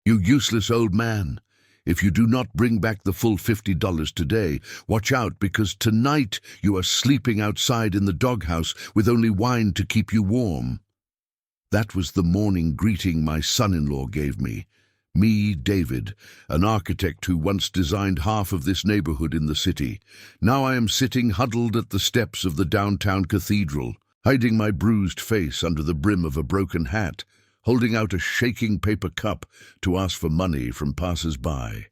You useless old man. If you do not bring back the full $50 today, watch out, because tonight you are sleeping outside in the doghouse with only wine to keep you warm." That was the morning greeting my son-in-law gave me. Me, David, an architect who once designed half of this neighborhood in the city. Now I am sitting huddled at the steps of the downtown cathedral, hiding my bruised face under the brim of a broken hat, holding out a shaking paper cup to ask for money from passers-by.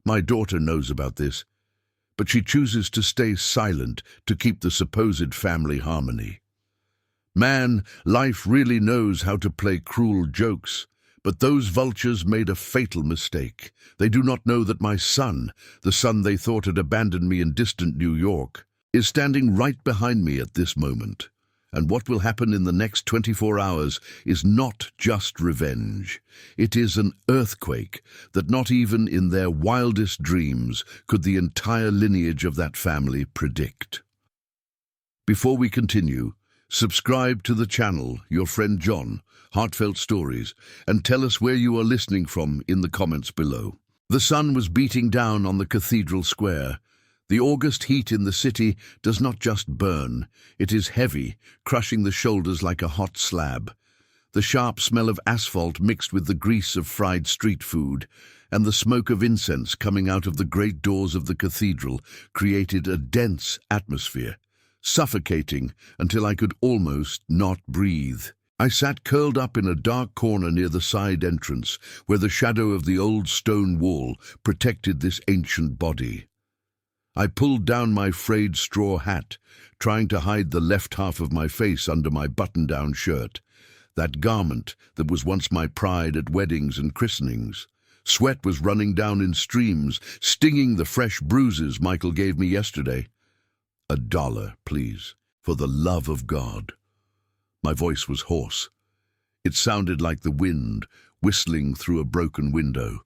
My daughter knows about this, but she chooses to stay silent to keep the supposed family harmony. Man, life really knows how to play cruel jokes, but those vultures made a fatal mistake. They do not know that my son, the son they thought had abandoned me in distant New York, is standing right behind me at this moment. And what will happen in the next 24 hours is not just revenge. It is an earthquake that not even in their wildest dreams could the entire lineage of that family predict. Before we continue, subscribe to the channel, Your Friend John, Heartfelt Stories, and tell us where you are listening from in the comments below. The sun was beating down on the cathedral square. The August heat in the city does not just burn, it is heavy, crushing the shoulders like a hot slab. The sharp smell of asphalt mixed with the grease of fried street food, and the smoke of incense coming out of the great doors of the cathedral created a dense atmosphere, suffocating until I could almost not breathe. I sat curled up in a dark corner near the side entrance, where the shadow of the old stone wall protected this ancient body. I pulled down my frayed straw hat, trying to hide the left half of my face under my button-down shirt, that garment that was once my pride at weddings and christenings. Sweat was running down in streams, stinging the fresh bruises Michael gave me yesterday. $1, please, for the love of God." My voice was hoarse. It sounded like the wind whistling through a broken window.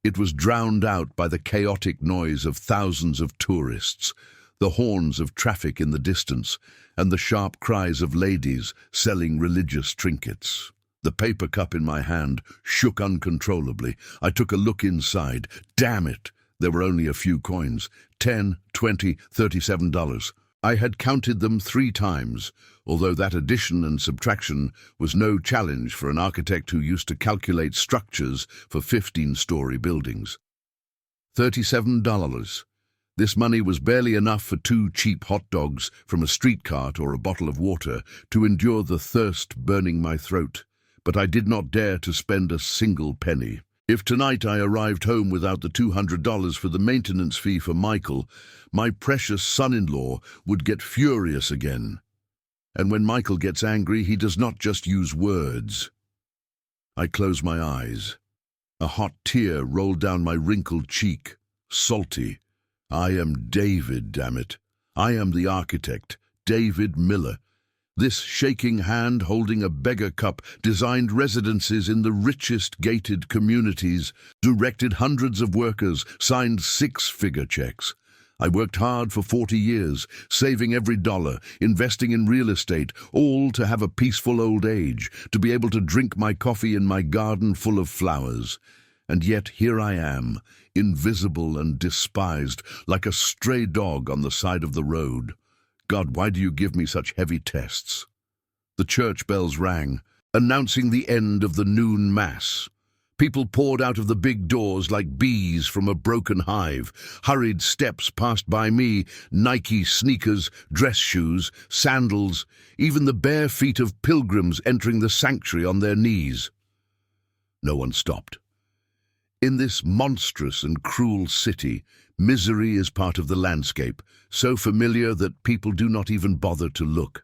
It was drowned out by the chaotic noise of thousands of tourists, the horns of traffic in the distance, and the sharp cries of ladies selling religious trinkets. The paper cup in my hand shook uncontrollably. I took a look inside. Damn it! There were only a few coins. $10, $20, $37. I had counted them 3 times, although that addition and subtraction was no challenge for an architect who used to calculate structures for 15-story buildings. $37. This money was barely enough for 2 cheap hot dogs from a street cart or a bottle of water to endure the thirst burning my throat, but I did not dare to spend a single penny. If tonight I arrived home without the $200 for the maintenance fee for Michael, my precious son-in-law would get furious again. And when Michael gets angry, he does not just use words. I close my eyes. A hot tear rolled down my wrinkled cheek, salty. I am David, damn it. I am the architect, David Miller. This shaking hand holding a beggar cup designed residences in the richest gated communities, directed hundreds of workers, signed 6-figure checks. I worked hard for 40 years, saving every dollar, investing in real estate, all to have a peaceful old age, to be able to drink my coffee in my garden full of flowers. And yet here I am, invisible and despised, like a stray dog on the side of the road. God, why do you give me such heavy tests? The church bells rang, announcing the end of the noon mass. People poured out of the big doors like bees from a broken hive. Hurried steps passed by me, Nike sneakers, dress shoes, sandals, even the bare feet of pilgrims entering the sanctuary on their knees. No one stopped. In this monstrous and cruel city, misery is part of the landscape, so familiar that people do not even bother to look.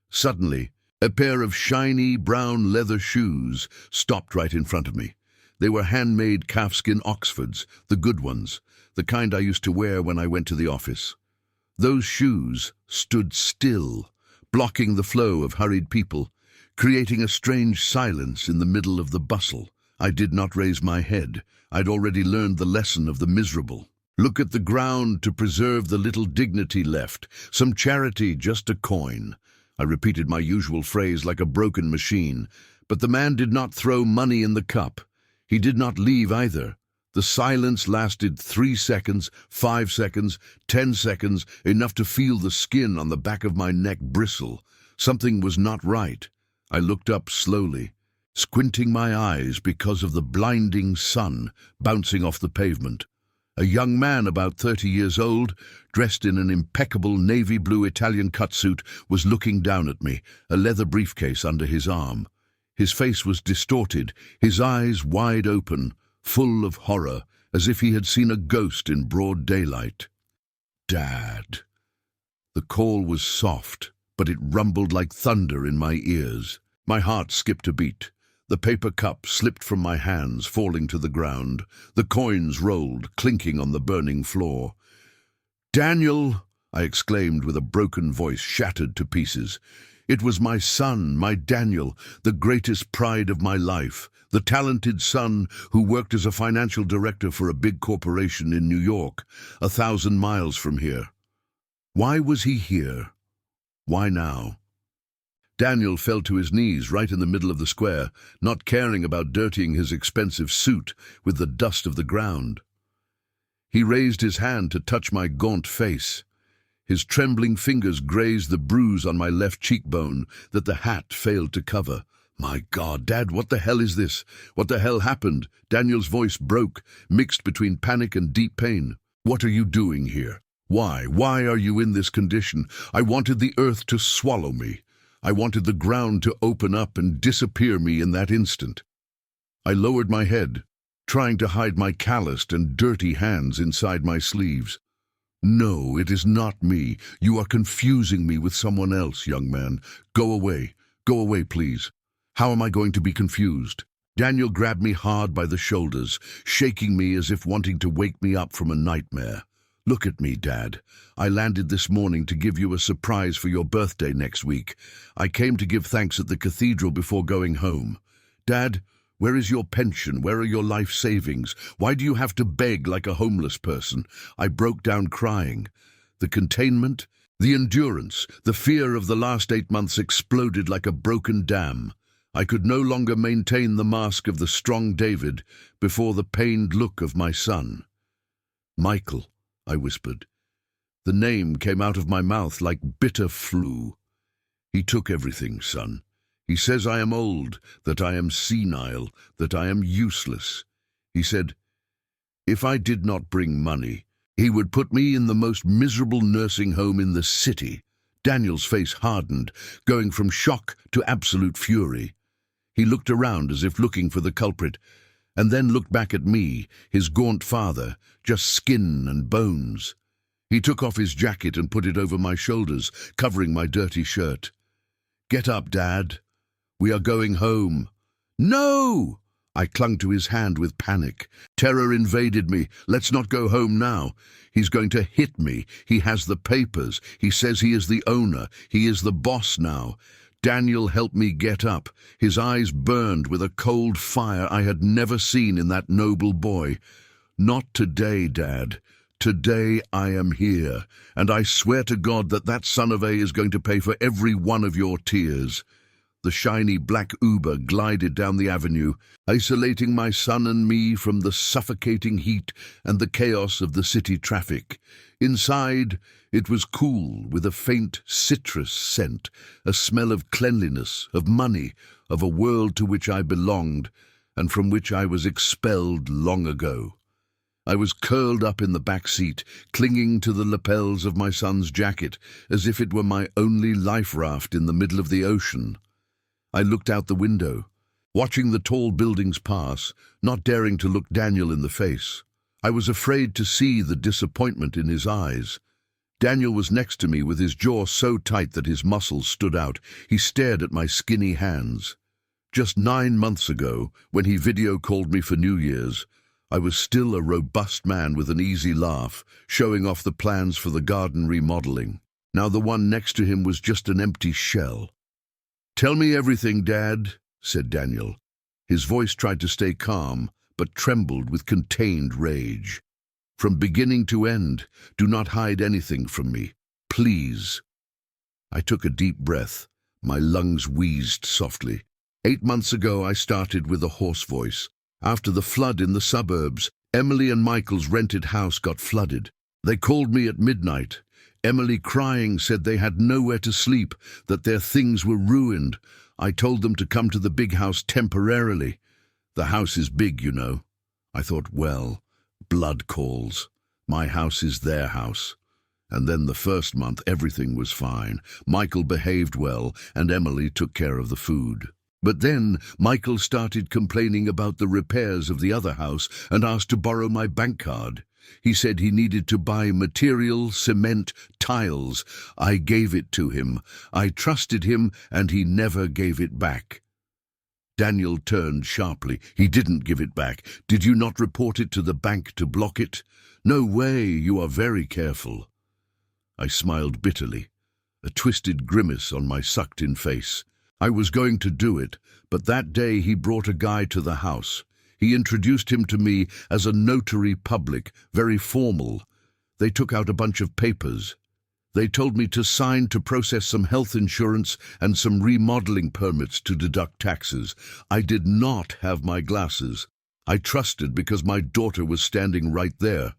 Suddenly, a pair of shiny brown leather shoes stopped right in front of me. They were handmade calfskin Oxfords, the good ones, the kind I used to wear when I went to the office. Those shoes stood still, blocking the flow of hurried people, creating a strange silence in the middle of the bustle. I did not raise my head. I'd already learned the lesson of the miserable. Look at the ground to preserve the little dignity left. Some charity, just a coin. I repeated my usual phrase like a broken machine, but the man did not throw money in the cup. He did not leave either. The silence lasted 3 seconds, 5 seconds, 10 seconds, enough to feel the skin on the back of my neck bristle. Something was not right. I looked up slowly, squinting my eyes because of the blinding sun bouncing off the pavement. A young man about 30 years old, dressed in an impeccable navy blue Italian catsuit, was looking down at me, a leather briefcase under his arm. His face was distorted, his eyes wide open, full of horror, as if he had seen a ghost in broad daylight. Dad. The call was soft, but it rumbled like thunder in my ears. My heart skipped a beat. The paper cup slipped from my hands, falling to the ground. The coins rolled, clinking on the burning floor. "Daniel!" I exclaimed with a broken voice shattered to pieces. It was my son, my Daniel, the greatest pride of my life, the talented son who worked as a financial director for a big corporation in New York, 1,000 miles from here. Why was he here? Why now? Daniel fell to his knees right in the middle of the square, not caring about dirtying his expensive suit with the dust of the ground. He raised his hand to touch my gaunt face. His trembling fingers grazed the bruise on my left cheekbone that the hat failed to cover. "My God, Dad, what the hell is this? What the hell happened?" Daniel's voice broke, mixed between panic and deep pain. "What are you doing here? Why? Why are you in this condition? I wanted the earth to swallow me. I wanted the ground to open up and disappear me in that instant." I lowered my head, trying to hide my calloused and dirty hands inside my sleeves. "No, it is not me. You are confusing me with someone else, young man. Go away. Go away, please." "How am I going to be confused?" Daniel grabbed me hard by the shoulders, shaking me as if wanting to wake me up from a nightmare. "Look at me, Dad. I landed this morning to give you a surprise for your birthday next week. I came to give thanks at the cathedral before going home. Dad, where is your pension? Where are your life savings? Why do you have to beg like a homeless person?" I broke down crying. The containment, the endurance, the fear of the last 8 months exploded like a broken dam. I could no longer maintain the mask of the strong David before the pained look of my son. "Michael," I whispered. The name came out of my mouth like bitter flu. "He took everything, son. He says I am old, that I am senile, that I am useless. He said, if I did not bring money, he would put me in the most miserable nursing home in the city." Daniel's face hardened, going from shock to absolute fury. He looked around as if looking for the culprit, and then looked back at me, his gaunt father, just skin and bones. He took off his jacket and put it over my shoulders, covering my dirty shirt. "Get up, Dad. We are going home." "No!" I clung to his hand with panic. Terror invaded me. "Let's not go home now. He's going to hit me. He has the papers. He says he is the owner. He is the boss now." Daniel helped me get up. His eyes burned with a cold fire I had never seen in that noble boy. "Not today, Dad. Today I am here, and I swear to God that that son of A is going to pay for every one of your tears." The shiny black Uber glided down the avenue, isolating my son and me from the suffocating heat and the chaos of the city traffic. Inside, it was cool, with a faint citrus scent, a smell of cleanliness, of money, of a world to which I belonged, and from which I was expelled long ago. I was curled up in the back seat, clinging to the lapels of my son's jacket, as if it were my only life raft in the middle of the ocean. I looked out the window, watching the tall buildings pass, not daring to look Daniel in the face. I was afraid to see the disappointment in his eyes. Daniel was next to me with his jaw so tight that his muscles stood out. He stared at my skinny hands. Just 9 months ago, when he video-called me for New Year's, I was still a robust man with an easy laugh, showing off the plans for the garden remodeling. Now the one next to him was just an empty shell. "Tell me everything, Dad," said Daniel. His voice tried to stay calm, but trembled with contained rage. "From beginning to end, do not hide anything from me. Please." I took a deep breath. My lungs wheezed softly. 8 months ago, I started with a hoarse voice. After the flood in the suburbs, Emily and Michael's rented house got flooded. They called me at midnight. Emily, crying, said they had nowhere to sleep, that their things were ruined. I told them to come to the big house temporarily. The house is big, you know. I thought, well, blood calls. My house is their house. And then the first month everything was fine. Michael behaved well, and Emily took care of the food. But then Michael started complaining about the repairs of the other house and asked to borrow my bank card. He said he needed to buy material, cement, tiles. I gave it to him. I trusted him, and he never gave it back. Daniel turned sharply. He didn't give it back. Did you not report it to the bank to block it? No way, you are very careful. I smiled bitterly, a twisted grimace on my sucked-in face. I was going to do it, but that day he brought a guy to the house. He introduced him to me as a notary public, very formal. They took out a bunch of papers. They told me to sign to process some health insurance and some remodeling permits to deduct taxes. I did not have my glasses. I trusted because my daughter was standing right there.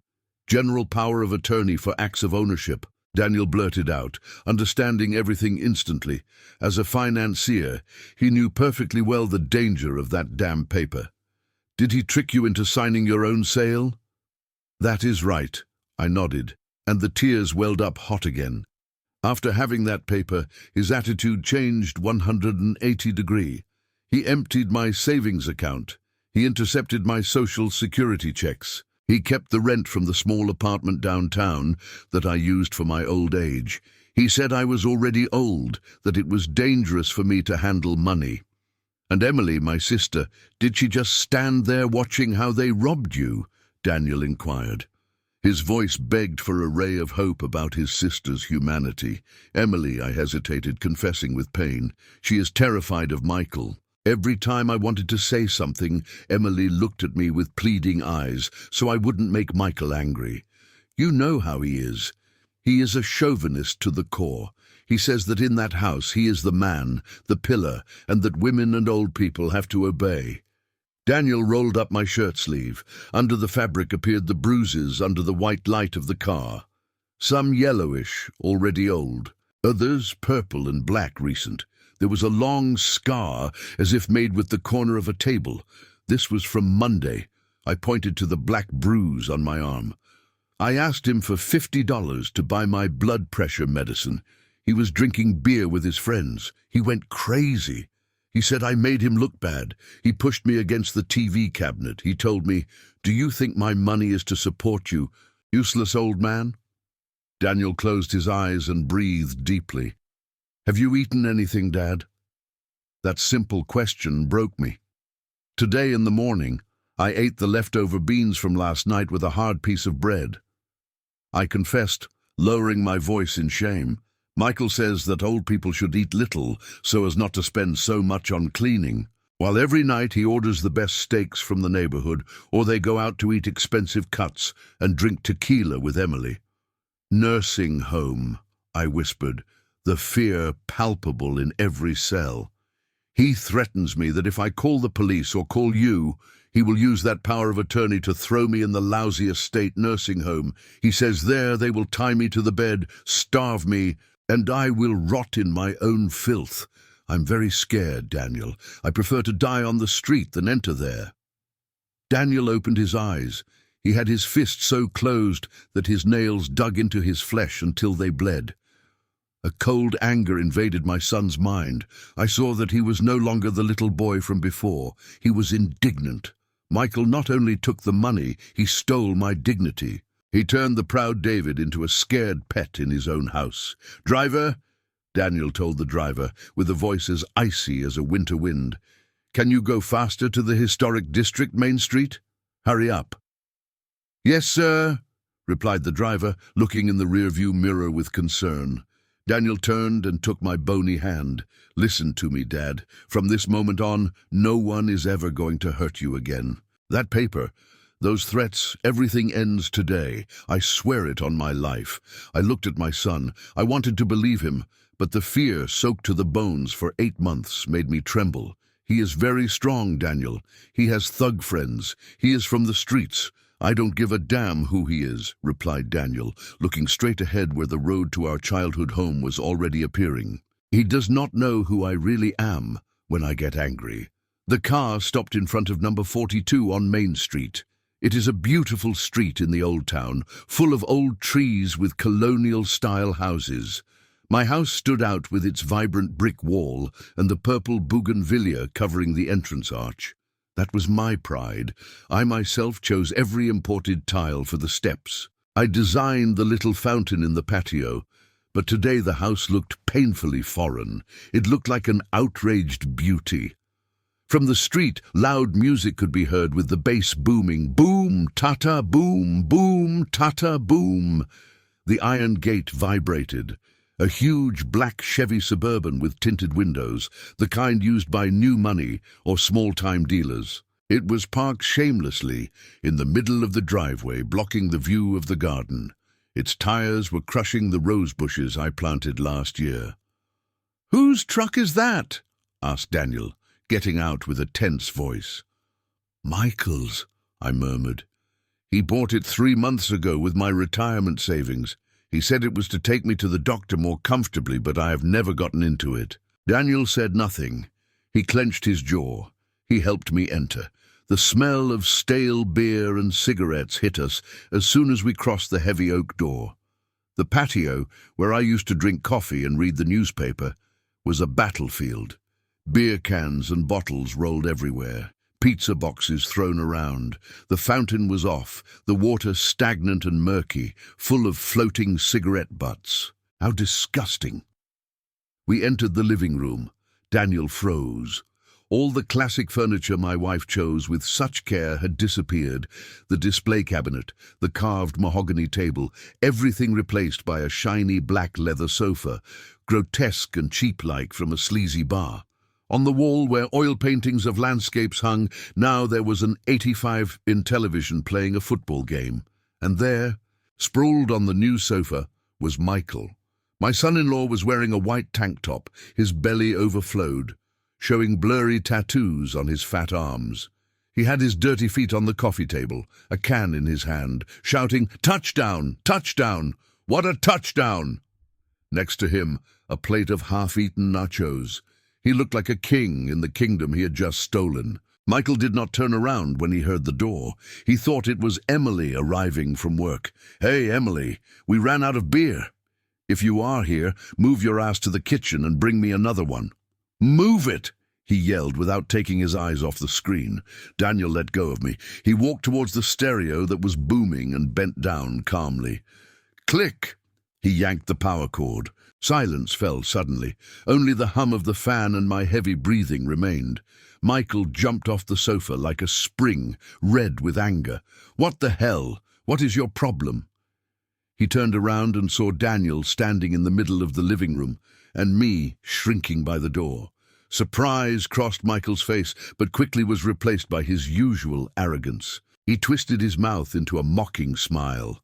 General power of attorney for acts of ownership, Daniel blurted out, understanding everything instantly. As a financier, he knew perfectly well the danger of that damn paper. Did he trick you into signing your own sale? That is right, I nodded, and the tears welled up hot again. After having that paper, his attitude changed 180 degrees. He emptied my savings account. He intercepted my social security checks. He kept the rent from the small apartment downtown that I used for my old age. He said I was already old, that it was dangerous for me to handle money. And Emily, my sister, did she just stand there watching how they robbed you? Daniel inquired. His voice begged for a ray of hope about his sister's humanity. Emily, I hesitated, confessing with pain. She is terrified of Michael. Every time I wanted to say something, Emily looked at me with pleading eyes, so I wouldn't make Michael angry. You know how he is. He is a chauvinist to the core. He says that in that house he is the man, the pillar, and that women and old people have to obey. Daniel rolled up my shirt sleeve. Under the fabric appeared the bruises under the white light of the car. Some yellowish, already old. Others purple and black recent. There was a long scar, as if made with the corner of a table. This was from Monday. I pointed to the black bruise on my arm. I asked him for $50 to buy my blood pressure medicine. He was drinking beer with his friends. He went crazy. He said I made him look bad. He pushed me against the TV cabinet. He told me, "Do you think my money is to support you, useless old man?" Daniel closed his eyes and breathed deeply. Have you eaten anything, Dad? That simple question broke me. Today in the morning, I ate the leftover beans from last night with a hard piece of bread. I confessed, lowering my voice in shame. Michael says that old people should eat little so as not to spend so much on cleaning, while every night he orders the best steaks from the neighborhood, or they go out to eat expensive cuts and drink tequila with Emily. Nursing home, I whispered, the fear palpable in every cell. He threatens me that if I call the police or call you, he will use that power of attorney to throw me in the lousiest state nursing home. He says there they will tie me to the bed, starve me, and I will rot in my own filth. I'm very scared, Daniel. I prefer to die on the street than enter there. Daniel opened his eyes. He had his fist so closed that his nails dug into his flesh until they bled. A cold anger invaded my son's mind. I saw that he was no longer the little boy from before. He was indignant. Michael not only took the money, he stole my dignity. He turned the proud David into a scared pet in his own house. "Driver," Daniel told the driver, with a voice as icy as a winter wind, "can you go faster to the historic district, Main Street? Hurry up." "Yes, sir," replied the driver, looking in the rearview mirror with concern. Daniel turned and took my bony hand. "Listen to me, Dad. From this moment on, no one is ever going to hurt you again. That paper, those threats, everything ends today. I swear it on my life." I looked at my son. I wanted to believe him, but the fear soaked to the bones for 8 months made me tremble. He is very strong, Daniel. He has thug friends. He is from the streets. I don't give a damn who he is, replied Daniel, looking straight ahead where the road to our childhood home was already appearing. He does not know who I really am when I get angry. The car stopped in front of number 42 on Main Street. It is a beautiful street in the old town, full of old trees with colonial-style houses. My house stood out with its vibrant brick wall and the purple bougainvillea covering the entrance arch. That was my pride. I myself chose every imported tile for the steps. I designed the little fountain in the patio, but today the house looked painfully foreign. It looked like an outraged beauty. From the street, loud music could be heard with the bass booming, boom, ta-ta, boom, boom, ta-ta, boom. The iron gate vibrated. A huge black Chevy Suburban with tinted windows, the kind used by new money or small-time dealers. It was parked shamelessly in the middle of the driveway, blocking the view of the garden. Its tires were crushing the rose bushes I planted last year. "Whose truck is that?" asked Daniel, getting out with a tense voice. "Michael's," I murmured. "He bought it 3 months ago with my retirement savings. He said it was to take me to the doctor more comfortably, but I have never gotten into it." Daniel said nothing. He clenched his jaw. He helped me enter. The smell of stale beer and cigarettes hit us as soon as we crossed the heavy oak door. The patio, where I used to drink coffee and read the newspaper, was a battlefield. Beer cans and bottles rolled everywhere. Pizza boxes thrown around. The fountain was off, the water stagnant and murky, full of floating cigarette butts. How disgusting! We entered the living room. Daniel froze. All the classic furniture my wife chose with such care had disappeared. The display cabinet, the carved mahogany table, everything replaced by a shiny black leather sofa, grotesque and cheap-like from a sleazy bar. On the wall where oil paintings of landscapes hung, now there was an 85-inch television playing a football game. And there, sprawled on the new sofa, was Michael. My son-in-law was wearing a white tank top, his belly overflowed, showing blurry tattoos on his fat arms. He had his dirty feet on the coffee table, a can in his hand, shouting, "Touchdown! Touchdown! What a touchdown!" Next to him, a plate of half-eaten nachos. He looked like a king in the kingdom he had just stolen. Michael did not turn around when he heard the door. He thought it was Emily arriving from work. "Hey, Emily, we ran out of beer. If you are here, move your ass to the kitchen and bring me another one." "Move it!" he yelled without taking his eyes off the screen. Daniel let go of me. He walked towards the stereo that was booming and bent down calmly. Click! He yanked the power cord. Silence fell suddenly. Only the hum of the fan and my heavy breathing remained. Michael jumped off the sofa like a spring, red with anger. "What the hell? What is your problem?" He turned around and saw Daniel standing in the middle of the living room, and me shrinking by the door. Surprise crossed Michael's face, but quickly was replaced by his usual arrogance. He twisted his mouth into a mocking smile.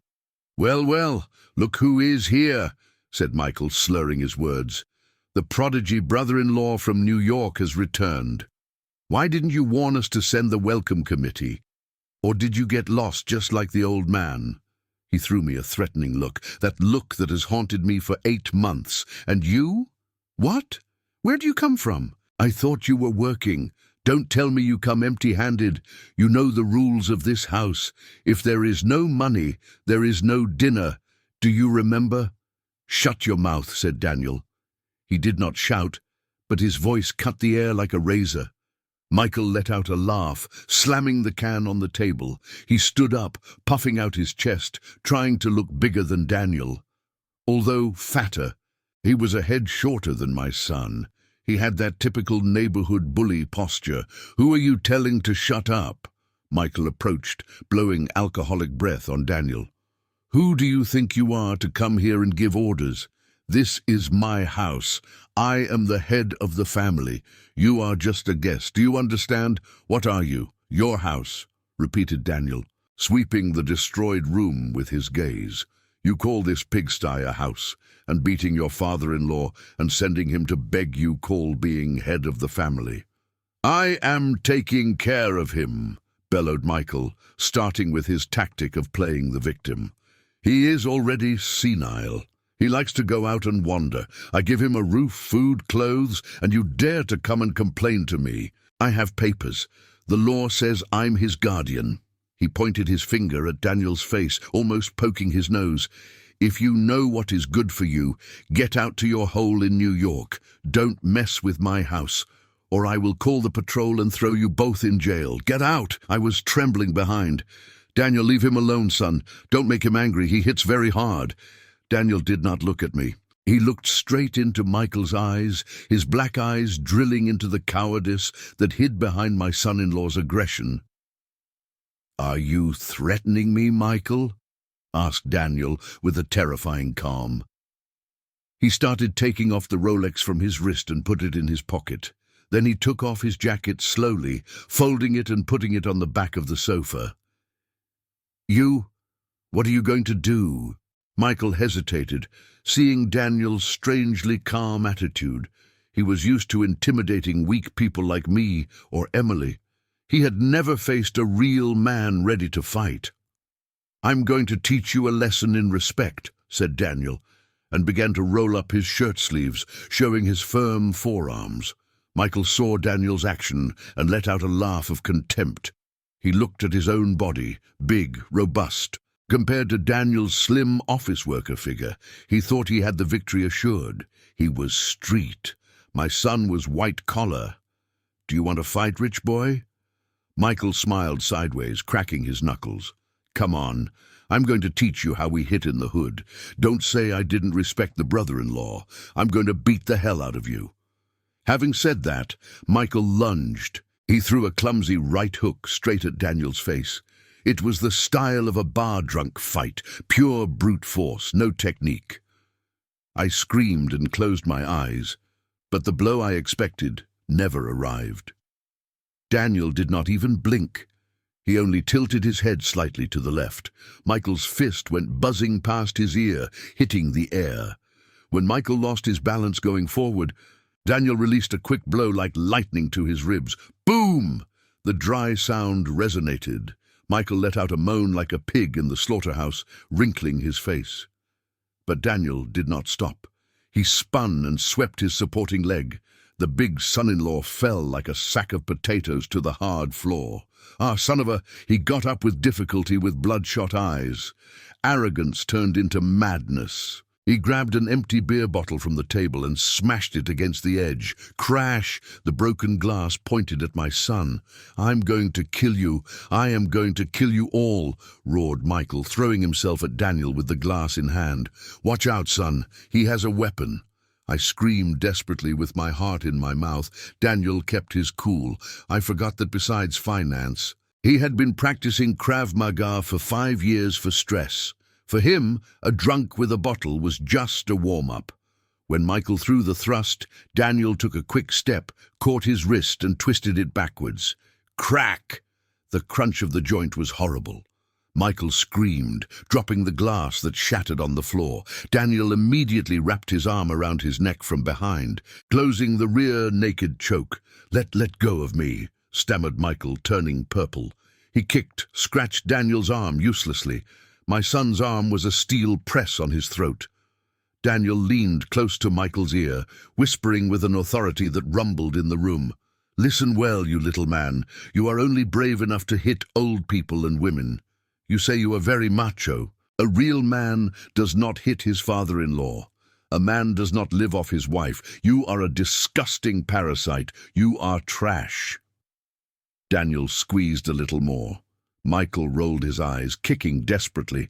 "Well, well, look who is here," said Michael, slurring his words. "The prodigy brother-in-law from New York has returned. Why didn't you warn us to send the welcome committee? Or did you get lost just like the old man?" He threw me a threatening look, that look that has haunted me for 8 months. "And you? What? Where do you come from? I thought you were working. Don't tell me you come empty-handed. You know the rules of this house. If there is no money, there is no dinner. Do you remember?" "Shut your mouth," said Daniel. He did not shout, but his voice cut the air like a razor. Michael let out a laugh, slamming the can on the table. He stood up, puffing out his chest, trying to look bigger than Daniel. Although fatter, he was a head shorter than my son. He had that typical neighborhood bully posture. "Who are you telling to shut up?" Michael approached, blowing alcoholic breath on Daniel. "Who do you think you are to come here and give orders? This is my house. I am the head of the family. You are just a guest. Do you understand? What are you? Your house," repeated Daniel, sweeping the destroyed room with his gaze. "You call this pigsty a house, and beating your father-in-law and sending him to beg you call being head of the family." I am taking care of him, bellowed Michael, starting with his tactic of playing the victim. He is already senile. He likes to go out and wander. I give him a roof, food, clothes, and you dare to come and complain to me. I have papers. The law says I'm his guardian. He pointed his finger at Daniel's face, almost poking his nose. If you know what is good for you, get out to your hole in New York. Don't mess with my house, or I will call the patrol and throw you both in jail. Get out! I was trembling behind. Daniel, leave him alone, son. Don't make him angry. He hits very hard. Daniel did not look at me. He looked straight into Michael's eyes, his black eyes drilling into the cowardice that hid behind my son-in-law's aggression. Are you threatening me, Michael? Asked Daniel with a terrifying calm. He started taking off the Rolex from his wrist and put it in his pocket. Then he took off his jacket slowly, folding it and putting it on the back of the sofa. What are you going to do? Michael hesitated, seeing Daniel's strangely calm attitude. He was used to intimidating weak people like me or Emily. He had never faced a real man ready to fight. I'm going to teach you a lesson in respect, said Daniel, and began to roll up his shirt sleeves, showing his firm forearms. Michael saw Daniel's action and let out a laugh of contempt. He looked at his own body, big, robust. Compared to Daniel's slim office worker figure, he thought he had the victory assured. He was street. My son was white collar. Do you want to fight, rich boy? Michael smiled sideways, cracking his knuckles. Come on, I'm going to teach you how we hit in the hood. Don't say I didn't respect the brother-in-law. I'm going to beat the hell out of you. Having said that, Michael lunged. He threw a clumsy right hook straight at Daniel's face. It was the style of a bar-drunk fight, pure brute force, no technique. I screamed and closed my eyes, but the blow I expected never arrived. Daniel did not even blink. He only tilted his head slightly to the left. Michael's fist went buzzing past his ear, hitting the air. When Michael lost his balance going forward, Daniel released a quick blow like lightning to his ribs. Boom! The dry sound resonated. Michael let out a moan like a pig in the slaughterhouse, wrinkling his face. But Daniel did not stop. He spun and swept his supporting leg. The big son-in-law fell like a sack of potatoes to the hard floor. Son of a... He got up with difficulty with bloodshot eyes. Arrogance turned into madness. He grabbed an empty beer bottle from the table and smashed it against the edge. Crash! The broken glass pointed at my son. I'm going to kill you. I am going to kill you all, roared Michael, throwing himself at Daniel with the glass in hand. Watch out, son. He has a weapon. I screamed desperately with my heart in my mouth. Daniel kept his cool. I forgot that besides finance, he had been practicing Krav Maga for 5 years for stress. For him, a drunk with a bottle was just a warm-up. When Michael threw the thrust, Daniel took a quick step, caught his wrist and twisted it backwards. Crack! The crunch of the joint was horrible. Michael screamed, dropping the glass that shattered on the floor. Daniel immediately wrapped his arm around his neck from behind, closing the rear naked choke. Let go of me, stammered Michael, turning purple. He kicked, scratched Daniel's arm uselessly. My son's arm was a steel press on his throat. Daniel leaned close to Michael's ear, whispering with an authority that rumbled in the room. Listen well, you little man. You are only brave enough to hit old people and women. You say you are very macho. A real man does not hit his father-in-law. A man does not live off his wife. You are a disgusting parasite. You are trash. Daniel squeezed a little more. Michael rolled his eyes, kicking desperately.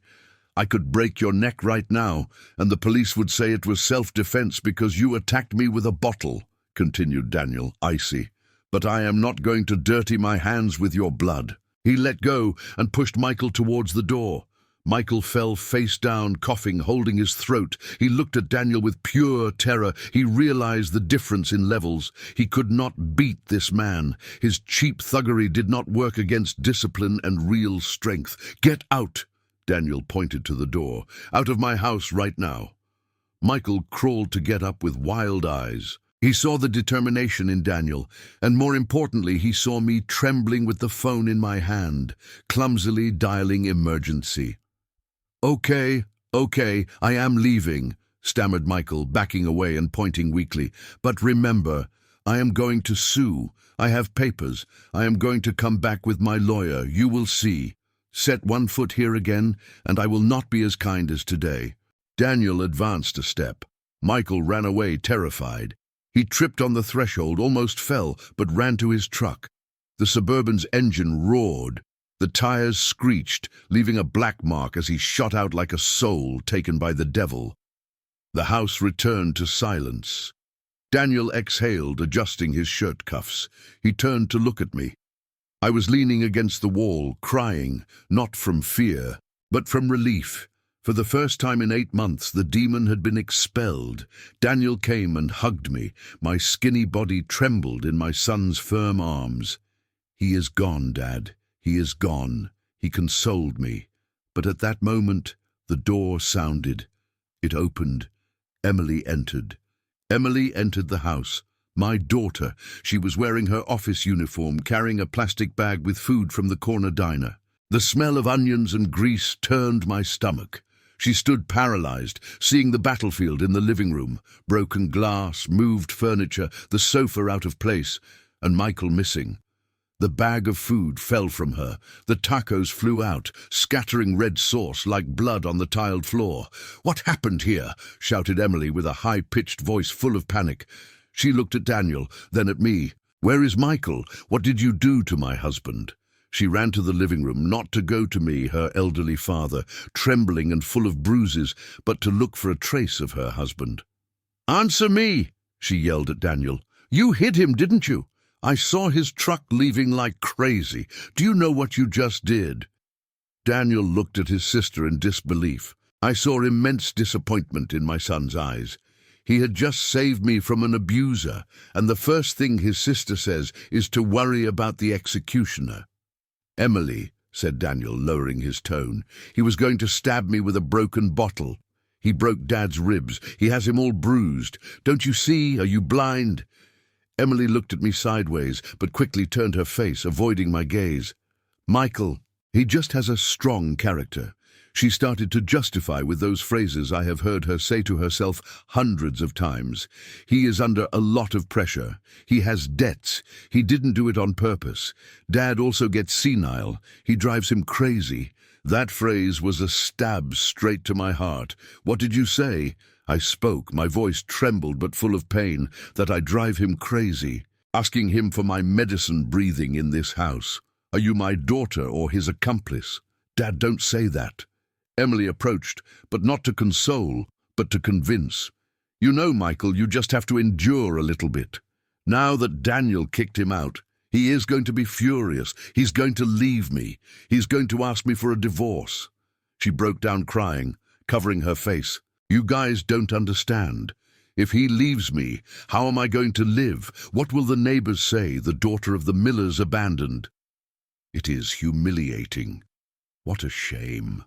I could break your neck right now, and the police would say it was self-defense because you attacked me with a bottle, continued Daniel, icy. But I am not going to dirty my hands with your blood. He let go and pushed Michael towards the door. Michael fell face down, coughing, holding his throat. He looked at Daniel with pure terror. He realized the difference in levels. He could not beat this man. His cheap thuggery did not work against discipline and real strength. Get out! Daniel pointed to the door. Out of my house right now. Michael crawled to get up with wild eyes. He saw the determination in Daniel, and more importantly, he saw me trembling with the phone in my hand, clumsily dialing emergency. Okay, I am leaving, stammered Michael, backing away and pointing weakly. But remember, I am going to sue. I have papers. I am going to come back with my lawyer. You will see. Set one foot here again, and I will not be as kind as today. Daniel advanced a step. Michael ran away, terrified. He tripped on the threshold, almost fell, but ran to his truck. The Suburban's engine roared. The tires screeched, leaving a black mark as he shot out like a soul taken by the devil. The house returned to silence. Daniel exhaled, adjusting his shirt cuffs. He turned to look at me. I was leaning against the wall, crying, not from fear, but from relief. For the first time in 8 months, the demon had been expelled. Daniel came and hugged me. My skinny body trembled in my son's firm arms. "He is gone, Dad. He is gone," he consoled me. But at that moment, the door sounded. It opened. Emily entered. Emily entered the house. My daughter. She was wearing her office uniform, carrying a plastic bag with food from the corner diner. The smell of onions and grease turned my stomach. She stood paralyzed, seeing the battlefield in the living room, broken glass, moved furniture, the sofa out of place, and Michael missing. The bag of food fell from her. The tacos flew out, scattering red sauce like blood on the tiled floor. "What happened here?" shouted Emily with a high-pitched voice full of panic. She looked at Daniel, then at me. "Where is Michael? What did you do to my husband?" She ran to the living room, not to go to me, her elderly father, trembling and full of bruises, but to look for a trace of her husband. "Answer me!" she yelled at Daniel. "You hid him, didn't you? I saw his truck leaving like crazy. Do you know what you just did?" Daniel looked at his sister in disbelief. I saw immense disappointment in my son's eyes. He had just saved me from an abuser, and the first thing his sister says is to worry about the executioner. "Emily," said Daniel, lowering his tone, "he was going to stab me with a broken bottle. He broke Dad's ribs. He has him all bruised. Don't you see? Are you blind?" Emily looked at me sideways, but quickly turned her face, avoiding my gaze. "Michael, he just has a strong character." She started to justify with those phrases I have heard her say to herself hundreds of times. "He is under a lot of pressure. He has debts. He didn't do it on purpose. Dad also gets senile. He drives him crazy." That phrase was a stab straight to my heart. "What did you say?" I spoke, my voice trembled but full of pain. "That I drive him crazy. Asking him for my medicine breathing in this house. Are you my daughter or his accomplice?" "Dad, don't say that." Emily approached, but not to console, but to convince. "You know, Michael, you just have to endure a little bit. Now that Daniel kicked him out, he is going to be furious. He's going to leave me. He's going to ask me for a divorce." She broke down crying, covering her face. "You guys don't understand. If he leaves me, how am I going to live? What will the neighbors say, the daughter of the Millers abandoned? It is humiliating. What a shame."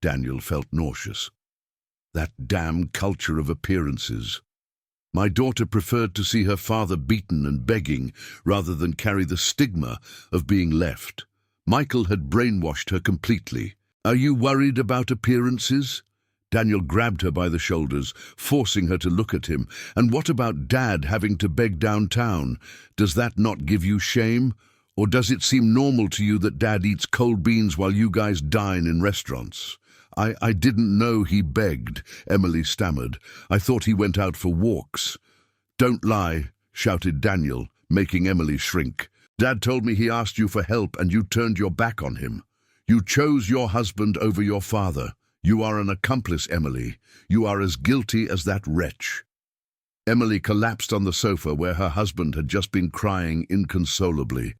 Daniel felt nauseous. That damn culture of appearances. My daughter preferred to see her father beaten and begging rather than carry the stigma of being left. Michael had brainwashed her completely. "Are you worried about appearances?" Daniel grabbed her by the shoulders, forcing her to look at him. "And what about Dad having to beg downtown? Does that not give you shame? Or does it seem normal to you that Dad eats cold beans while you guys dine in restaurants?" I didn't know he begged," Emily stammered. "I thought he went out for walks." "Don't lie," shouted Daniel, making Emily shrink. "Dad told me he asked you for help and you turned your back on him. You chose your husband over your father. You are an accomplice, Emily. You are as guilty as that wretch." Emily collapsed on the sofa where her husband had just been crying inconsolably.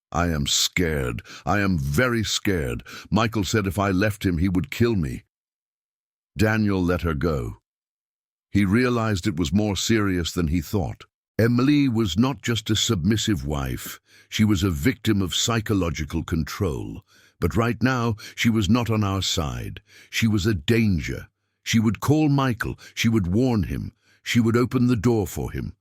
"I am scared. I am very scared. Michael said if I left him, he would kill me." Daniel let her go. He realized it was more serious than he thought. Emily was not just a submissive wife. She was a victim of psychological control. But right now, she was not on our side. She was a danger. She would call Michael. She would warn him. She would open the door for him.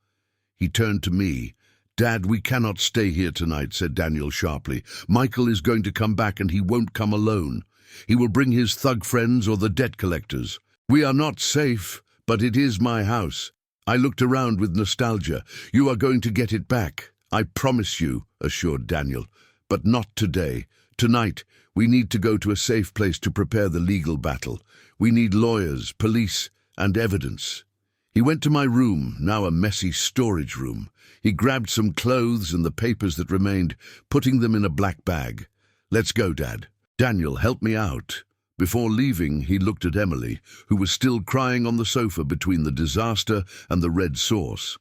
He turned to me. "Dad, we cannot stay here tonight," said Daniel sharply. "Michael is going to come back, and he won't come alone. He will bring his thug friends or the debt collectors. We are not safe, but it is my house." I looked around with nostalgia. "You are going to get it back, I promise you," assured Daniel. "But not today. Tonight, we need to go to a safe place to prepare the legal battle. We need lawyers, police, and evidence." He went to my room, now a messy storage room. He grabbed some clothes and the papers that remained, putting them in a black bag. "Let's go, Dad." "Daniel, help me out." Before leaving, he looked at Emily, who was still crying on the sofa between the disaster and the red sauce.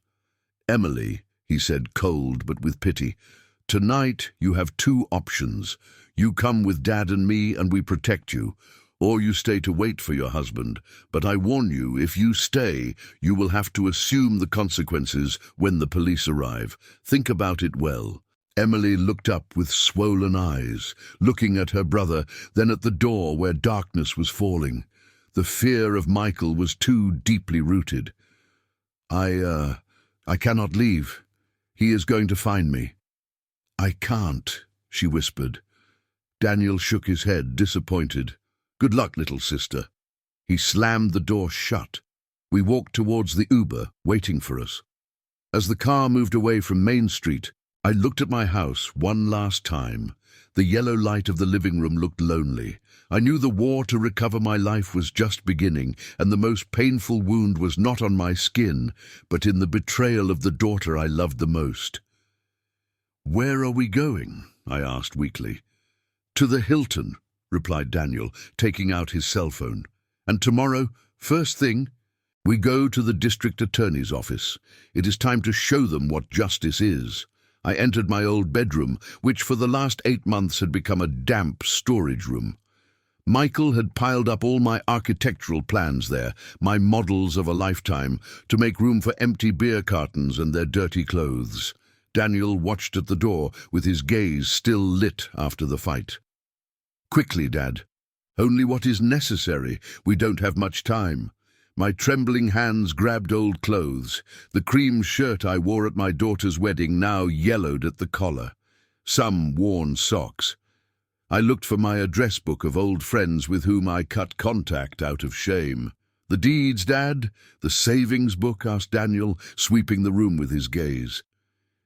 "Emily," he said, cold but with pity, "tonight you have two options. You come with Dad and me and we protect you, or you stay to wait for your husband. But I warn you, if you stay, you will have to assume the consequences when the police arrive. Think about it well." Emily looked up with swollen eyes, looking at her brother, then at the door where darkness was falling. The fear of Michael was too deeply rooted. I cannot leave. He is going to find me." "I can't," she whispered. Daniel shook his head, disappointed. "Good luck, little sister." He slammed the door shut. We walked towards the Uber, waiting for us. As the car moved away from Main Street, I looked at my house one last time. The yellow light of the living room looked lonely. I knew the war to recover my life was just beginning, and the most painful wound was not on my skin, but in the betrayal of the daughter I loved the most. "Where are we going?" I asked weakly. "To the Hilton," replied Daniel, taking out his cell phone. "And tomorrow, first thing, we go to the district attorney's office. It is time to show them what justice is." I entered my old bedroom, which for the last 8 months had become a damp storage room. Michael had piled up all my architectural plans there, my models of a lifetime, to make room for empty beer cartons and their dirty clothes. Daniel watched at the door, with his gaze still lit after the fight. "Quickly, Dad. Only what is necessary. We don't have much time." My trembling hands grabbed old clothes. The cream shirt I wore at my daughter's wedding now yellowed at the collar. Some worn socks. I looked for my address book of old friends with whom I cut contact out of shame. "The deeds, Dad? The savings book?" asked Daniel, sweeping the room with his gaze.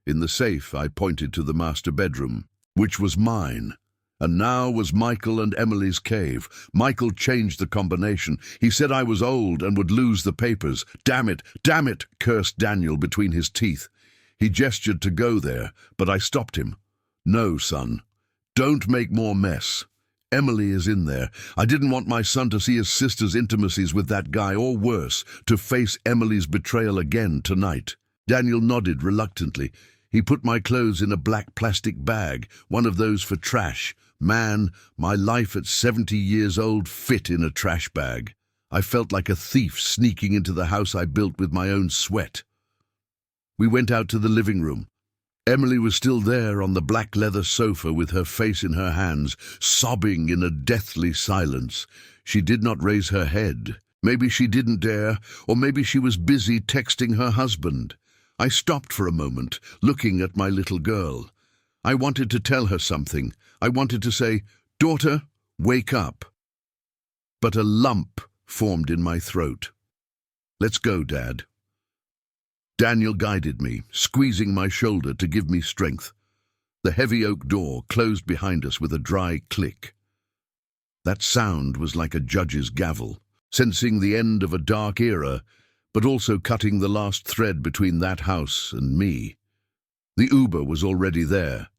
In the safe, I pointed to the master bedroom, which was mine. And now was Michael and Emily's cave. Michael changed the combination. He said I was old and would lose the papers. Damn it, cursed Daniel between his teeth. He gestured to go there, but I stopped him. "No, son. Don't make more mess. Emily is in there. I didn't want my son to see his sister's intimacies with that guy, or worse, to face Emily's betrayal again tonight." Daniel nodded reluctantly. He put my clothes in a black plastic bag, one of those for trash. Man, my life at 70 years old fit in a trash bag. I felt like a thief sneaking into the house I built with my own sweat. We went out to the living room. Emily was still there on the black leather sofa with her face in her hands, sobbing in a deathly silence. She did not raise her head. Maybe she didn't dare, or maybe she was busy texting her husband. I stopped for a moment, looking at my little girl. I wanted to tell her something. I wanted to say, "Daughter, wake up." But a lump formed in my throat. "Let's go, Dad." Daniel guided me, squeezing my shoulder to give me strength. The heavy oak door closed behind us with a dry click. That sound was like a judge's gavel, sensing the end of a dark era, but also cutting the last thread between that house and me. The Uber was already there.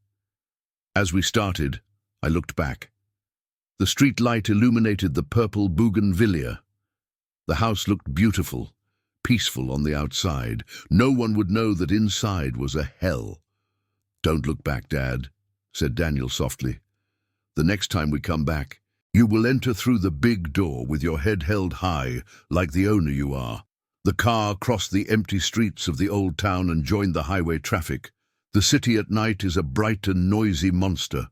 As we started, I looked back. The street light illuminated the purple bougainvillea. The house looked beautiful, peaceful on the outside. No one would know that inside was a hell. "Don't look back, Dad," said Daniel softly. "The next time we come back, you will enter through the big door with your head held high, like the owner you are." The car crossed the empty streets of the old town and joined the highway traffic. The city at night is a bright and noisy monster.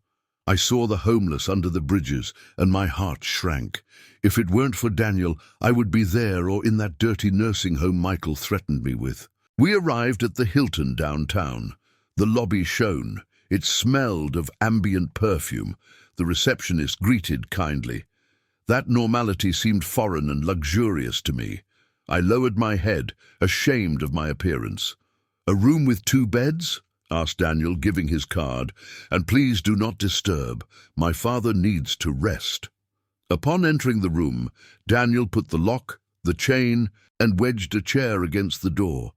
I saw the homeless under the bridges, and my heart shrank. If it weren't for Daniel, I would be there or in that dirty nursing home Michael threatened me with. We arrived at the Hilton downtown. The lobby shone. It smelled of ambient perfume. The receptionist greeted kindly. That normality seemed foreign and luxurious to me. I lowered my head, ashamed of my appearance. "A room with 2 beds?" asked Daniel, giving his card. "And please do not disturb. My father needs to rest." Upon entering the room, Daniel put the lock, the chain, and wedged a chair against the door.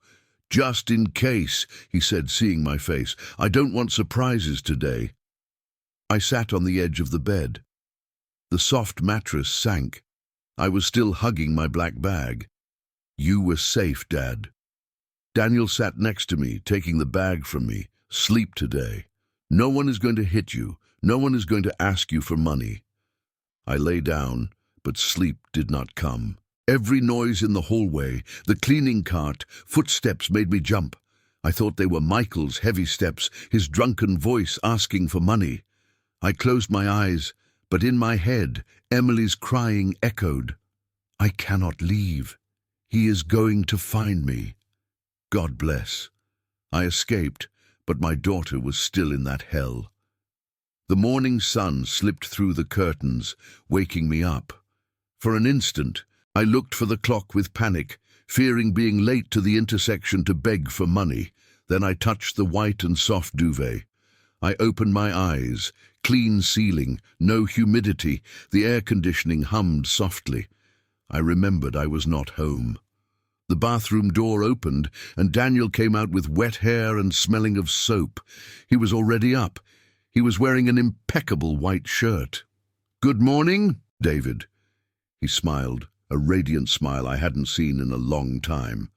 "Just in case," he said, seeing my face. "I don't want surprises today." I sat on the edge of the bed. The soft mattress sank. I was still hugging my black bag. "You were safe, Dad." Daniel sat next to me, taking the bag from me. "Sleep today. No one is going to hit you. No one is going to ask you for money." I lay down, but sleep did not come. Every noise in the hallway, the cleaning cart, footsteps made me jump. I thought they were Michael's heavy steps, his drunken voice asking for money. I closed my eyes, but in my head, Emily's crying echoed. "I cannot leave. He is going to find me." God bless. I escaped, but my daughter was still in that hell. The morning sun slipped through the curtains, waking me up. For an instant, I looked for the clock with panic, fearing being late to the intersection to beg for money. Then I touched the white and soft duvet. I opened my eyes. Clean ceiling, no humidity, the air conditioning hummed softly. I remembered I was not home. The bathroom door opened, and Daniel came out with wet hair and smelling of soap. He was already up. He was wearing an impeccable white shirt. "Good morning, David." He smiled, a radiant smile I hadn't seen in a long time.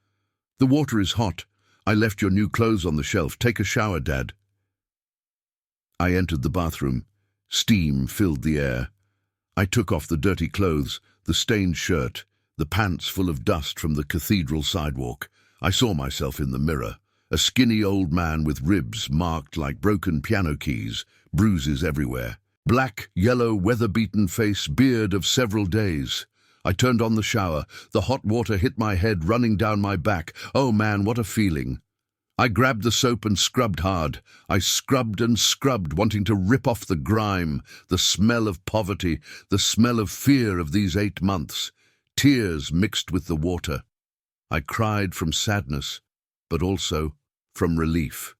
"The water is hot. I left your new clothes on the shelf. Take a shower, Dad." I entered the bathroom. Steam filled the air. I took off the dirty clothes, the stained shirt, the pants full of dust from the cathedral sidewalk. I saw myself in the mirror, a skinny old man with ribs marked like broken piano keys, bruises everywhere. Black, yellow, weather-beaten face, beard of several days. I turned on the shower. The hot water hit my head, running down my back. Oh man, what a feeling. I grabbed the soap and scrubbed hard. I scrubbed and scrubbed, wanting to rip off the grime, the smell of poverty, the smell of fear of these 8 months. Tears mixed with the water. I cried from sadness, but also from relief.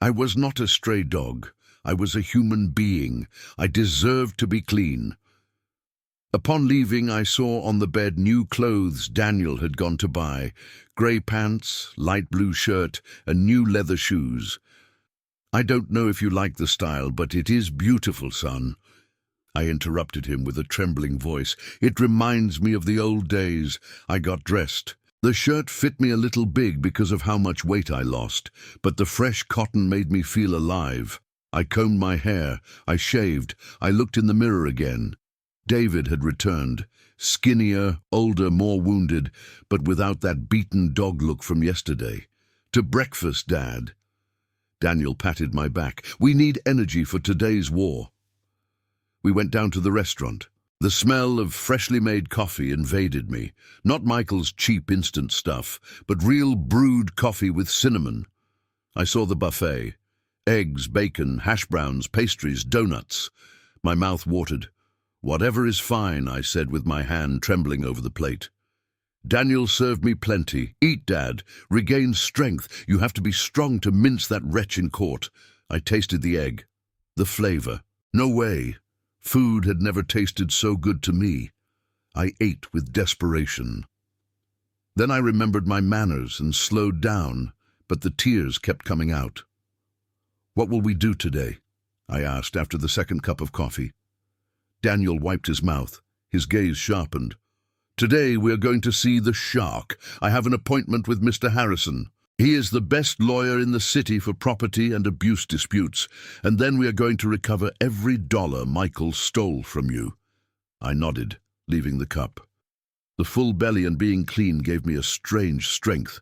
I was not a stray dog. I was a human being. I deserved to be clean. Upon leaving, I saw on the bed new clothes Daniel had gone to buy. Grey pants, light blue shirt, and new leather shoes. "I don't know if you like the style, but it is beautiful, son." I interrupted him with a trembling voice. "It reminds me of the old days." I got dressed. The shirt fit me a little big because of how much weight I lost, but the fresh cotton made me feel alive. I combed my hair. I shaved. I looked in the mirror again. David had returned, skinnier, older, more wounded, but without that beaten dog look from yesterday. "To breakfast, Dad." Daniel patted my back. "We need energy for today's war." We went down to the restaurant. The smell of freshly made coffee invaded me. Not Michael's cheap instant stuff, but real brewed coffee with cinnamon. I saw the buffet. Eggs, bacon, hash browns, pastries, donuts. My mouth watered. "Whatever is fine," I said with my hand trembling over the plate. Daniel served me plenty. "Eat, Dad. Regain strength. You have to be strong to mince that wretch in court." I tasted the egg. The flavor. No way. Food had never tasted so good to me. I ate with desperation. Then I remembered my manners and slowed down, but the tears kept coming out. "What will we do today?" I asked after the second cup of coffee. Daniel wiped his mouth. His gaze sharpened. "Today we are going to see the shark. I have an appointment with Mr. Harrison. He is the best lawyer in the city for property and abuse disputes, and then we are going to recover every dollar Michael stole from you." I nodded, leaving the cup. The full belly and being clean gave me a strange strength.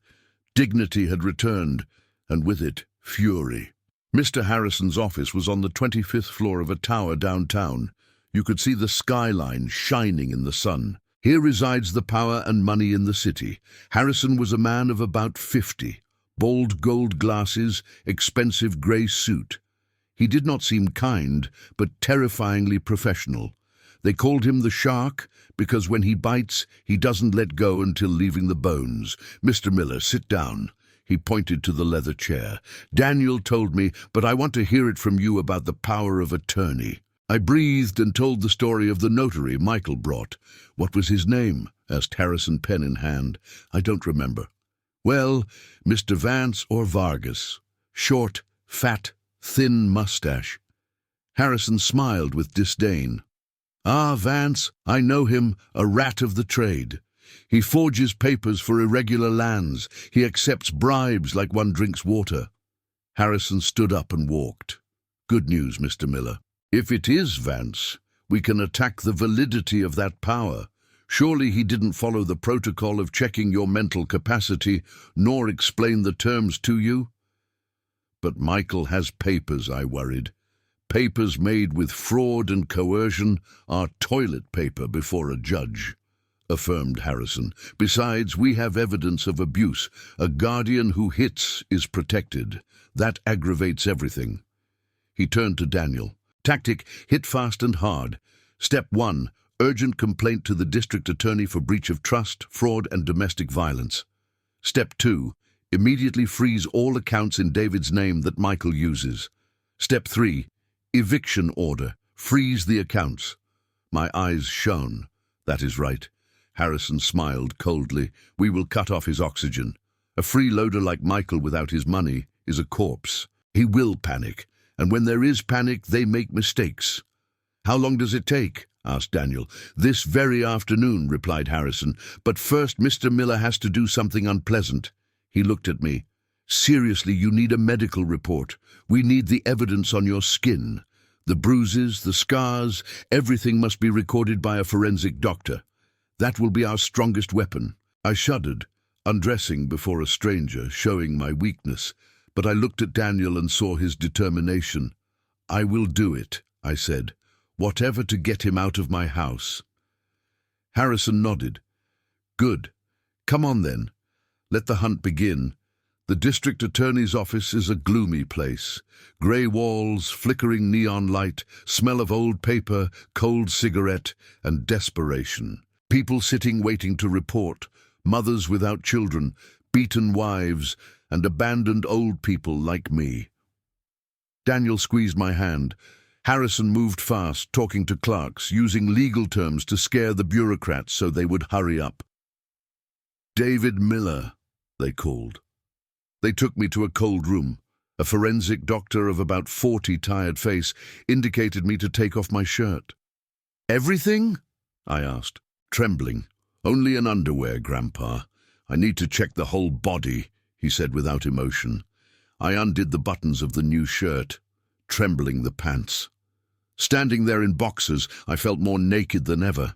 Dignity had returned, and with it, fury. Mr. Harrison's office was on the 25th floor of a tower downtown. You could see the skyline shining in the sun. Here resides the power and money in the city. Harrison was a man of about 50, bald gold glasses, expensive grey suit. He did not seem kind, but terrifyingly professional. They called him the Shark because when he bites, he doesn't let go until leaving the bones. Mr. Miller, sit down. He pointed to the leather chair. Daniel told me, but I want to hear it from you about the power of attorney. I breathed and told the story of the notary Michael brought. What was his name? Asked Harrison, pen in hand. I don't remember. Well, Mr. Vance or Vargas. Short, fat, thin mustache. Harrison smiled with disdain. Ah, Vance, I know him, a rat of the trade. He forges papers for irregular lands. He accepts bribes like one drinks water. Harrison stood up and walked. Good news, Mr. Miller. If it is Vance, we can attack the validity of that power. Surely he didn't follow the protocol of checking your mental capacity, nor explain the terms to you? But Michael has papers, I worried. Papers made with fraud and coercion are toilet paper before a judge, affirmed Harrison. Besides, we have evidence of abuse. A guardian who hits is protected. That aggravates everything. He turned to Daniel. Tactic, hit fast and hard. Step 1, urgent complaint to the district attorney for breach of trust, fraud, and domestic violence. Step 2, immediately freeze all accounts in David's name that Michael uses. Step 3, eviction order, freeze the accounts. My eyes shone. That is right. Harrison smiled coldly. We will cut off his oxygen. A freeloader like Michael without his money is a corpse. He will panic. And when there is panic, they make mistakes. How long does it take? Asked Daniel. This very afternoon, replied Harrison. But first, Mr. Miller has to do something unpleasant. He looked at me. Seriously, you need a medical report. We need the evidence on your skin. The bruises, the scars, everything must be recorded by a forensic doctor. That will be our strongest weapon. I shuddered, undressing before a stranger, showing my weakness. But I looked at Daniel and saw his determination. I will do it, I said, whatever to get him out of my house. Harrison nodded. Good. Come on then. Let the hunt begin. The district attorney's office is a gloomy place. Grey walls, flickering neon light, smell of old paper, cold cigarette, and desperation. People sitting waiting to report, mothers without children, beaten wives, and abandoned old people like me. Daniel squeezed my hand. Harrison moved fast, talking to clerks, using legal terms to scare the bureaucrats so they would hurry up. David Miller, they called. They took me to a cold room. A forensic doctor of about 40, tired face, indicated me to take off my shirt. Everything? I asked, trembling. Only an underwear, Grandpa. I need to check the whole body, he said without emotion. I undid the buttons of the new shirt, trembling the pants. Standing there in boxers, I felt more naked than ever.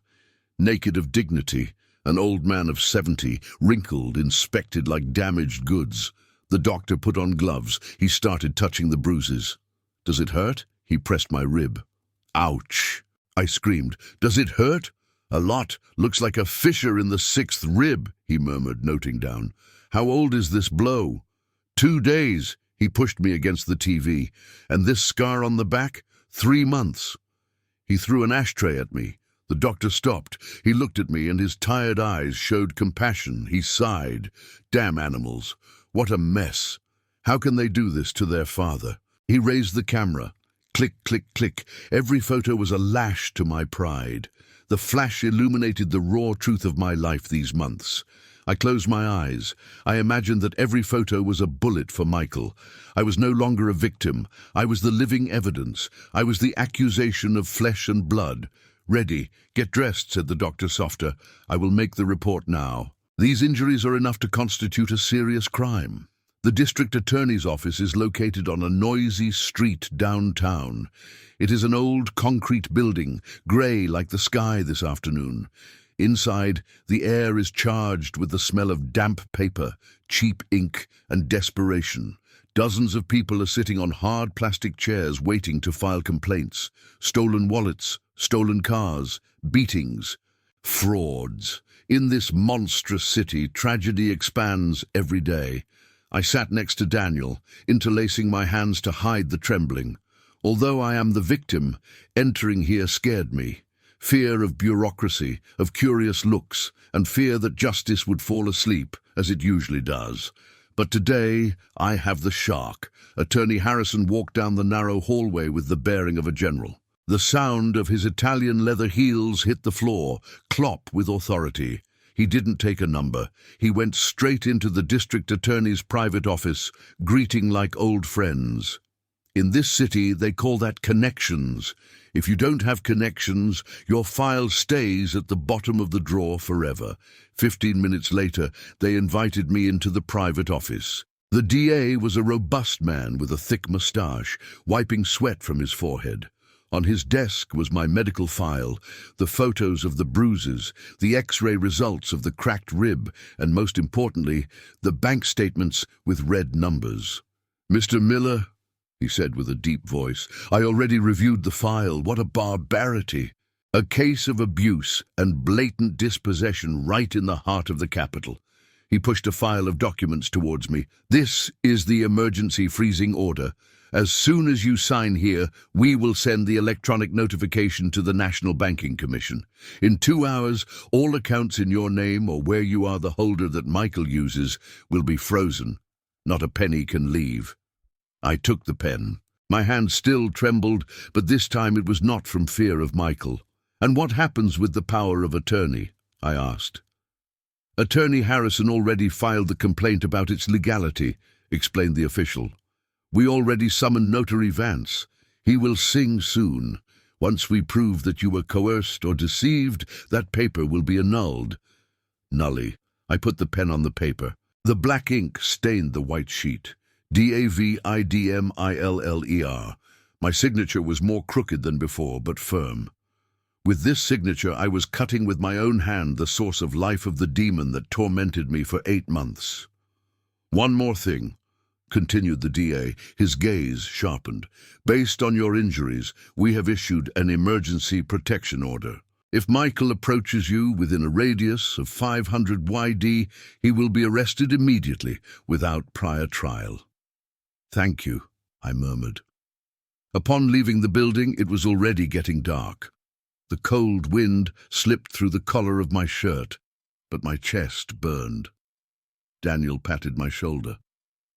Naked of dignity, an old man of 70, wrinkled, inspected like damaged goods. The doctor put on gloves. He started touching the bruises. Does it hurt? He pressed my rib. Ouch! I screamed. Does it hurt? A lot. Looks like a fissure in the 6th rib, he murmured, noting down. How old is this blow? 2 days. He pushed me against the TV. And this scar on the back? 3 months. He threw an ashtray at me. The doctor stopped. He looked at me and his tired eyes showed compassion. He sighed. Damn animals. What a mess. How can they do this to their father? He raised the camera. Click, click, click. Every photo was a lash to my pride. The flash illuminated the raw truth of my life these months. I closed my eyes. I imagined that every photo was a bullet for Michael. I was no longer a victim. I was the living evidence. I was the accusation of flesh and blood. Ready. Get dressed, said the doctor softer. I will make the report now. These injuries are enough to constitute a serious crime. The district attorney's office is located on a noisy street downtown. It is an old concrete building, grey like the sky this afternoon. Inside, the air is charged with the smell of damp paper, cheap ink, and desperation. Dozens of people are sitting on hard plastic chairs waiting to file complaints. Stolen wallets, stolen cars, beatings. Frauds. In this monstrous city, tragedy expands every day. I sat next to Daniel, interlacing my hands to hide the trembling. Although I am the victim, entering here scared me. Fear of bureaucracy, of curious looks, and fear that justice would fall asleep, as it usually does. But today, I have the shark. Attorney Harrison walked down the narrow hallway with the bearing of a general. The sound of his Italian leather heels hit the floor, clop with authority. He didn't take a number. He went straight into the district attorney's private office, greeting like old friends. In this city, they call that connections. If you don't have connections, your file stays at the bottom of the drawer forever. 15 minutes later, they invited me into the private office. The DA was a robust man with a thick mustache, wiping sweat from his forehead. On his desk was my medical file, the photos of the bruises, the X-ray results of the cracked rib, and most importantly, the bank statements with red numbers. "Mr. Miller," he said with a deep voice, "I already reviewed the file. What a barbarity! A case of abuse and blatant dispossession right in the heart of the capital." He pushed a file of documents towards me. "This is the emergency freezing order. As soon as you sign here, we will send the electronic notification to the National Banking Commission. In 2 hours, all accounts in your name or where you are the holder that Michael uses will be frozen. Not a penny can leave." I took the pen. My hand still trembled, but this time it was not from fear of Michael. "And what happens with the power of attorney?" I asked. "Attorney Harrison already filed the complaint about its legality," explained the official. "We already summoned Notary Vance. He will sing soon. Once we prove that you were coerced or deceived, that paper will be annulled." Nully. I put the pen on the paper. The black ink stained the white sheet. DAVIDMILLER. My signature was more crooked than before, but firm. With this signature, I was cutting with my own hand the source of life of the demon that tormented me for 8 months. "One more thing," continued the DA, his gaze sharpened. "Based on your injuries, we have issued an emergency protection order. If Michael approaches you within a radius of 500 YD, he will be arrested immediately, without prior trial." "Thank you," I murmured. Upon leaving the building, it was already getting dark. The cold wind slipped through the collar of my shirt, but my chest burned. Daniel patted my shoulder.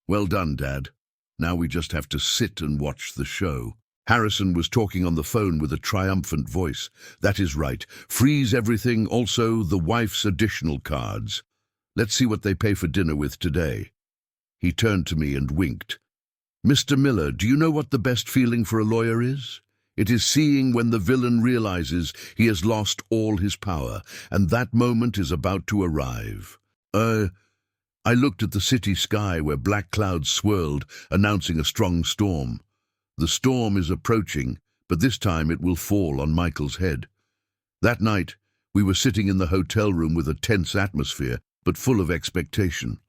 "Well done, Dad. Now we just have to sit and watch the show." Harrison was talking on the phone with a triumphant voice. "That is right. Freeze everything, also the wife's additional cards. Let's see what they pay for dinner with today." He turned to me and winked. "Mr. Miller, do you know what the best feeling for a lawyer is? It is seeing when the villain realizes he has lost all his power, and that moment is about to arrive." I looked at the city sky where black clouds swirled, announcing a strong storm. The storm is approaching, but this time it will fall on Michael's head. That night, we were sitting in the hotel room with a tense atmosphere, but full of expectation.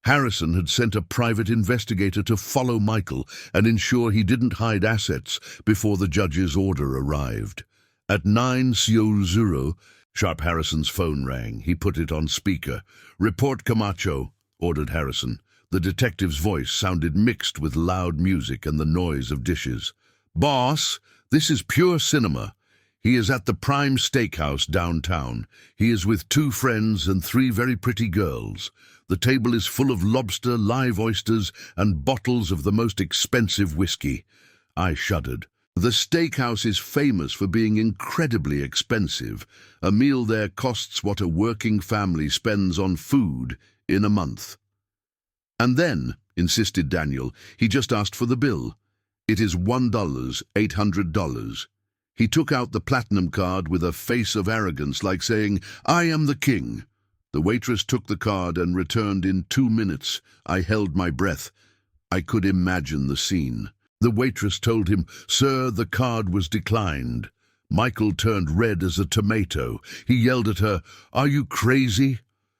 Harrison had sent a private investigator to follow Michael and ensure he didn't hide assets before the judge's order arrived. At 9:00, Sharp Harrison's phone rang. He put it on speaker. "Report Camacho," ordered Harrison. The detective's voice sounded mixed with loud music and the noise of dishes. "Boss, this is pure cinema. He is at the Prime Steakhouse downtown. He is with 2 friends and 3 very pretty girls. The table is full of lobster, live oysters, and bottles of the most expensive whiskey." I shuddered. The steakhouse is famous for being incredibly expensive. A meal there costs what a working family spends on food in a month. "And then," insisted Daniel, "he just asked for the bill. It is $1,800. He took out the platinum card with a face of arrogance, like saying, 'I am the king.' The waitress took the card and returned in 2 minutes. I held my breath. I could imagine the scene. The waitress told him, 'Sir, the card was declined.' Michael turned red as a tomato. He yelled at her, 'Are you crazy?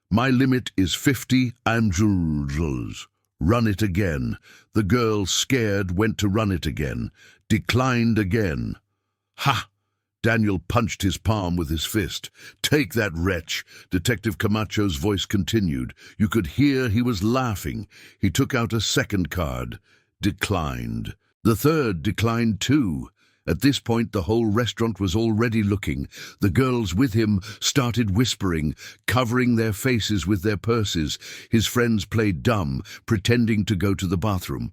My limit is 50 amjuls. Run it again.' The girl, scared, went to run it again. Declined again. 'Ha!' Daniel punched his palm with his fist. "Take that, wretch!" Detective Camacho's voice continued. You could hear he was laughing. He took out a second card. Declined. The third declined too. At this point, the whole restaurant was already looking. The girls with him started whispering, covering their faces with their purses. His friends played dumb, pretending to go to the bathroom.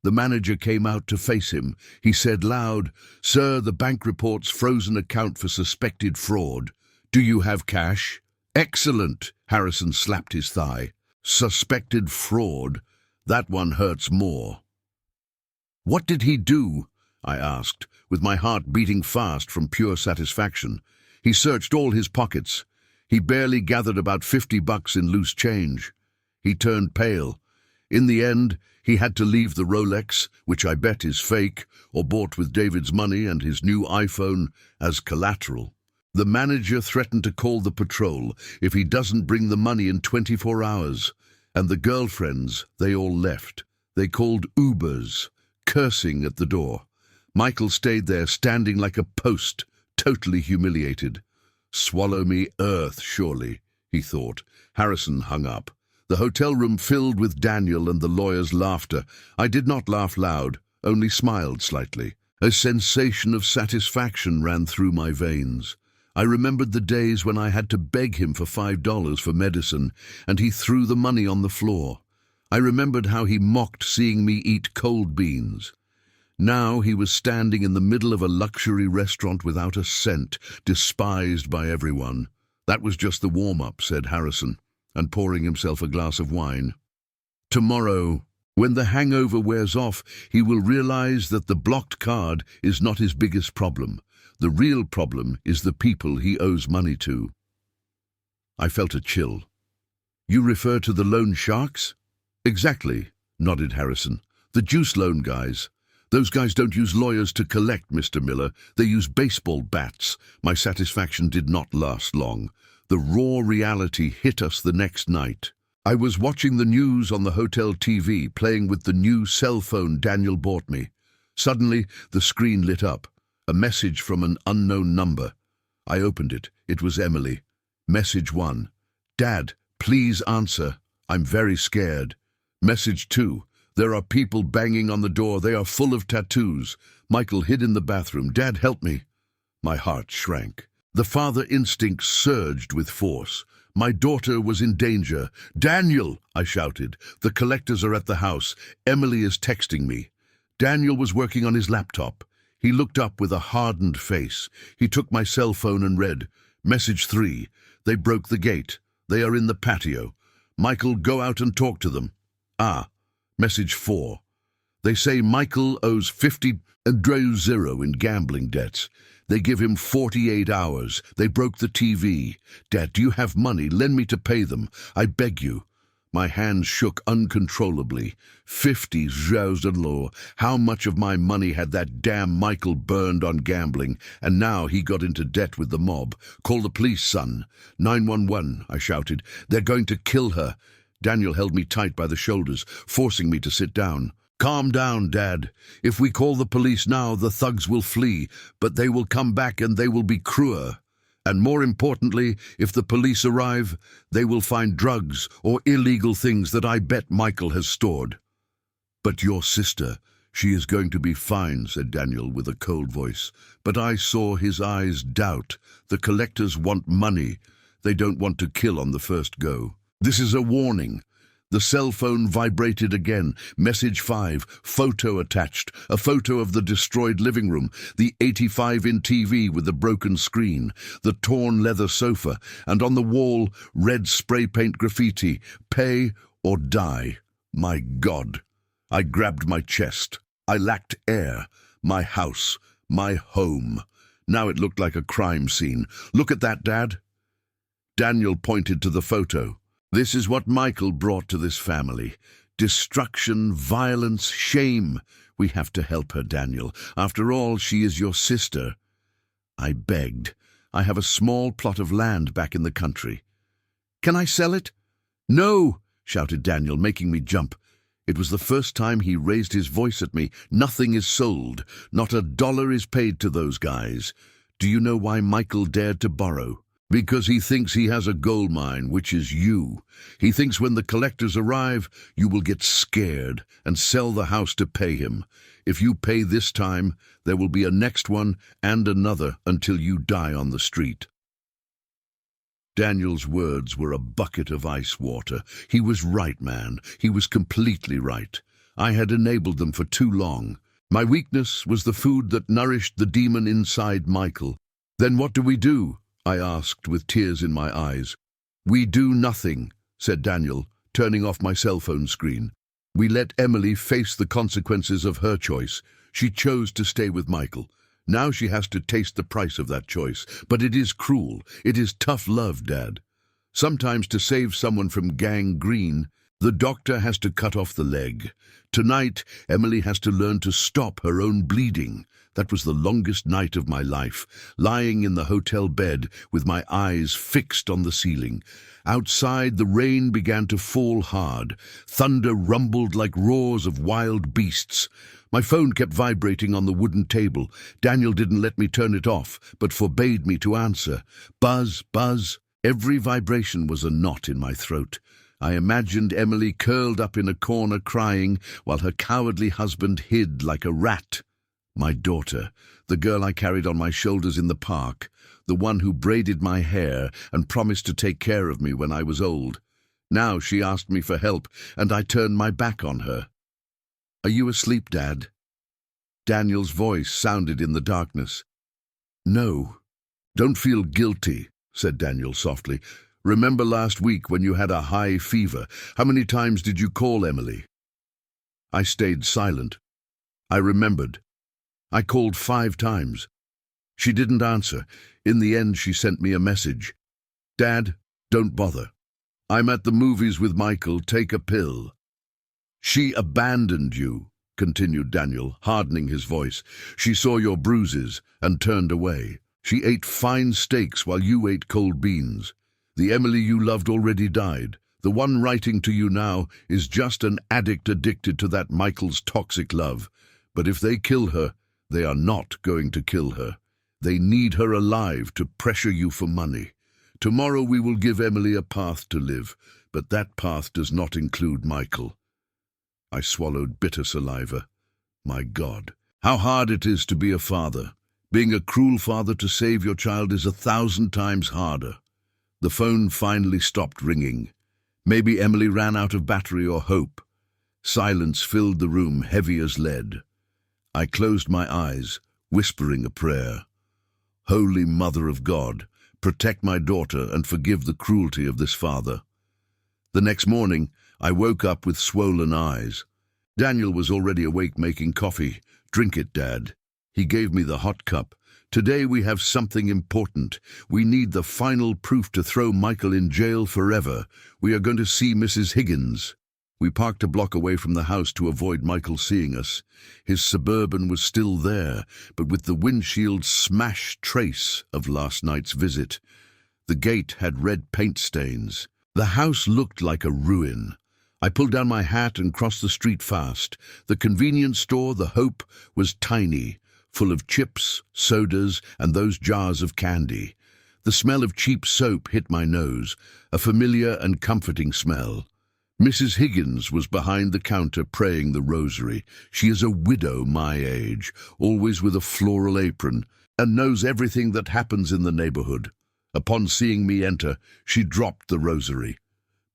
The manager came out to face him. He said loud, "Sir, the bank reports frozen account for suspected fraud. Do you have cash?" "Excellent," Harrison slapped his thigh. "Suspected fraud? That one hurts more." "What did he do?" I asked, with my heart beating fast from pure satisfaction. He searched all his pockets. He barely gathered about $50 in loose change. He turned pale. In the end, he had to leave the Rolex, which I bet is fake, or bought with David's money and his new iPhone, as collateral. The manager threatened to call the patrol if he doesn't bring the money in 24 hours. And the girlfriends, they all left. They called Ubers, cursing at the door. Michael stayed there, standing like a post, totally humiliated. Swallow me earth, surely, he thought. Harrison hung up. The hotel room filled with Daniel and the lawyer's laughter. I did not laugh loud, only smiled slightly. A sensation of satisfaction ran through my veins. I remembered the days when I had to beg him for $5 for medicine, and he threw the money on the floor. I remembered how he mocked seeing me eat cold beans. Now he was standing in the middle of a luxury restaurant without a cent, despised by everyone. That was just the warm-up, said Harrison, and pouring himself a glass of wine. Tomorrow, when the hangover wears off, he will realize that the blocked card is not his biggest problem. The real problem is the people he owes money to. I felt a chill. You refer to the loan sharks? Exactly, nodded Harrison. The juice loan guys. Those guys don't use lawyers to collect, Mr. Miller. They use baseball bats. My satisfaction did not last long. The raw reality hit us the next night. I was watching the news on the hotel TV, playing with the new cell phone Daniel bought me. Suddenly, the screen lit up. A message from an unknown number. I opened it. It was Emily. Message 1. Dad, please answer. I'm very scared. Message 2. There are people banging on the door. They are full of tattoos. Michael hid in the bathroom. Dad, help me. My heart shrank. The father instinct surged with force. My daughter was in danger. Daniel, I shouted. The collectors are at the house. Emily is texting me. Daniel was working on his laptop. He looked up with a hardened face. He took my cell phone and read, Message 3. They broke the gate. They are in the patio. Michael, go out and talk to them. Message 4. They say Michael owes 50 and drew 0 in gambling debts. They give him 48 hours. They broke the TV. Dad, do you have money? Lend me to pay them. I beg you. My hands shook uncontrollably. 50,000. How much of my money had that damn Michael burned on gambling? And now he got into debt with the mob. Call the police, son. 911, I shouted. They're going to kill her. Daniel held me tight by the shoulders, forcing me to sit down. Calm down, Dad. If we call the police now, the thugs will flee, but they will come back and they will be cruel. And more importantly, if the police arrive, they will find drugs or illegal things that I bet Michael has stored. But your sister, she is going to be fine, said Daniel with a cold voice. But I saw his eyes doubt. The collectors want money. They don't want to kill on the first go. This is a warning. The cell phone vibrated again. Message 5, photo attached. A photo of the destroyed living room, the 85-inch TV with the broken screen, the torn leather sofa, and on the wall, red spray paint graffiti, pay or die. My God. I grabbed my chest. I lacked air. My house. My home. Now it looked like a crime scene. Look at that, Dad. Daniel pointed to the photo. This is what Michael brought to this family. Destruction, violence, shame. We have to help her, Daniel. After all, she is your sister. I begged. I have a small plot of land back in the country. Can I sell it? No, shouted Daniel, making me jump. It was the first time he raised his voice at me. Nothing is sold. Not $1 is paid to those guys. Do you know why Michael dared to borrow? Because he thinks he has a gold mine, which is you. He thinks when the collectors arrive, you will get scared and sell the house to pay him. If you pay this time, there will be a next one and another until you die on the street. Daniel's words were a bucket of ice water. He was right, man. He was completely right. I had enabled them for too long. My weakness was the food that nourished the demon inside Michael. Then what do we do? I asked with tears in my eyes. We do nothing, said Daniel, turning off my cell phone screen. We let Emily face the consequences of her choice. She chose to stay with Michael. Now she has to taste the price of that choice. But it is cruel. It is tough love, Dad. Sometimes to save someone from gangrene, the doctor has to cut off the leg. Tonight, Emily has to learn to stop her own bleeding. That was the longest night of my life, lying in the hotel bed with my eyes fixed on the ceiling. Outside, the rain began to fall hard. Thunder rumbled like roars of wild beasts. My phone kept vibrating on the wooden table. Daniel didn't let me turn it off, but forbade me to answer. Buzz, buzz. Every vibration was a knot in my throat. I imagined Emily curled up in a corner crying while her cowardly husband hid like a rat. My daughter, the girl I carried on my shoulders in the park, the one who braided my hair and promised to take care of me when I was old. Now she asked me for help, and I turned my back on her. Are you asleep, Dad? Daniel's voice sounded in the darkness. No. Don't feel guilty, said Daniel softly. Remember last week when you had a high fever? How many times did you call Emily? I stayed silent. I remembered. I called 5 times. She didn't answer. In the end, she sent me a message. Dad, don't bother. I'm at the movies with Michael. Take a pill. She abandoned you, continued Daniel, hardening his voice. She saw your bruises and turned away. She ate fine steaks while you ate cold beans. The Emily you loved already died. The one writing to you now is just an addict addicted to that Michael's toxic love. But if they kill her, they are not going to kill her. They need her alive to pressure you for money. Tomorrow we will give Emily a path to live, but that path does not include Michael. I swallowed bitter saliva. My God, how hard it is to be a father. Being a cruel father to save your child is 1,000 times harder. The phone finally stopped ringing. Maybe Emily ran out of battery or hope. Silence filled the room, heavy as lead. I closed my eyes, whispering a prayer. Holy Mother of God, protect my daughter and forgive the cruelty of this father. The next morning, I woke up with swollen eyes. Daniel was already awake making coffee. Drink it, Dad. He gave me the hot cup. Today we have something important. We need the final proof to throw Michael in jail forever. We are going to see Mrs. Higgins. We parked a block away from the house to avoid Michael seeing us. His Suburban was still there, but with the windshield smashed trace of last night's visit. The gate had red paint stains. The house looked like a ruin. I pulled down my hat and crossed the street fast. The convenience store, the Hope, was tiny, full of chips, sodas, and those jars of candy. The smell of cheap soap hit my nose, a familiar and comforting smell. Mrs. Higgins was behind the counter praying the rosary. She is a widow my age, always with a floral apron, and knows everything that happens in the neighborhood. Upon seeing me enter, she dropped the rosary.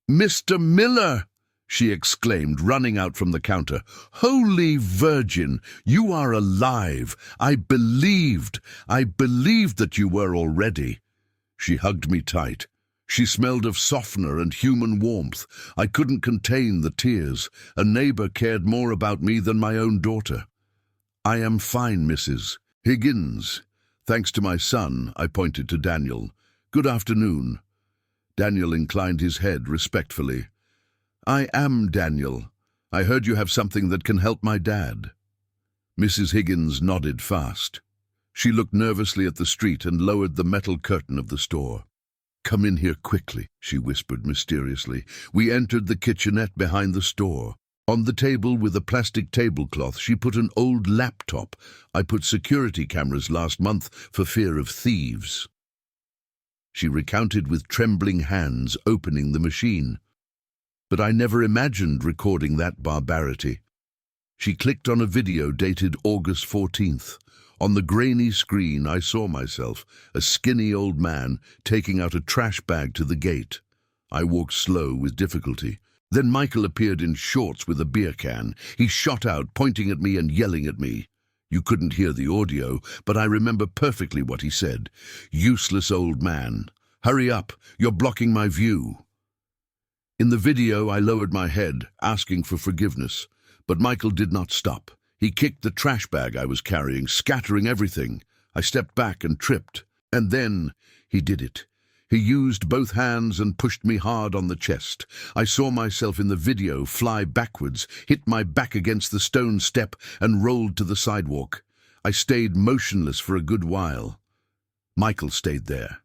"Mr. Miller!" she exclaimed, running out from the counter. "Holy Virgin, you are alive! I believed that you were already." She hugged me tight. She smelled of softener and human warmth. I couldn't contain the tears. A neighbor cared more about me than my own daughter. "I am fine, Mrs. Higgins. Thanks to my son," I pointed to Daniel. "Good afternoon." Daniel inclined his head respectfully. "I am Daniel. I heard you have something that can help my dad." Mrs. Higgins nodded fast. She looked nervously at the street and lowered the metal curtain of the store. "Come in here quickly," she whispered mysteriously. We entered the kitchenette behind the store. On the table with a plastic tablecloth, she put an old laptop. I put security cameras last month for fear of thieves. She recounted with trembling hands, opening the machine. But I never imagined recording that barbarity. She clicked on a video dated August 14th. On the grainy screen, I saw myself, a skinny old man, taking out a trash bag to the gate. I walked slow with difficulty. Then Michael appeared in shorts with a beer can. He shot out, pointing at me and yelling at me. You couldn't hear the audio, but I remember perfectly what he said. "Useless old man. Hurry up, you're blocking my view." In the video, I lowered my head, asking for forgiveness. But Michael did not stop. He kicked the trash bag I was carrying, scattering everything. I stepped back and tripped. And then he did it. He used both hands and pushed me hard on the chest. I saw myself in the video fly backwards, hit my back against the stone step, and rolled to the sidewalk. I stayed motionless for a good while. Michael stayed there.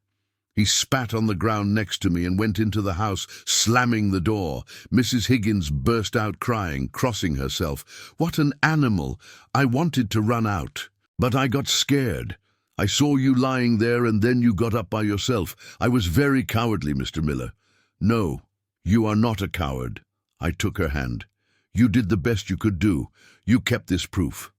He spat on the ground next to me and went into the house, slamming the door. Mrs. Higgins burst out crying, crossing herself. "What an animal! I wanted to run out, but I got scared. I saw you lying there and then you got up by yourself. I was very cowardly, Mr. Miller." "No, you are not a coward." I took her hand. "You did the best you could do. You kept this proof."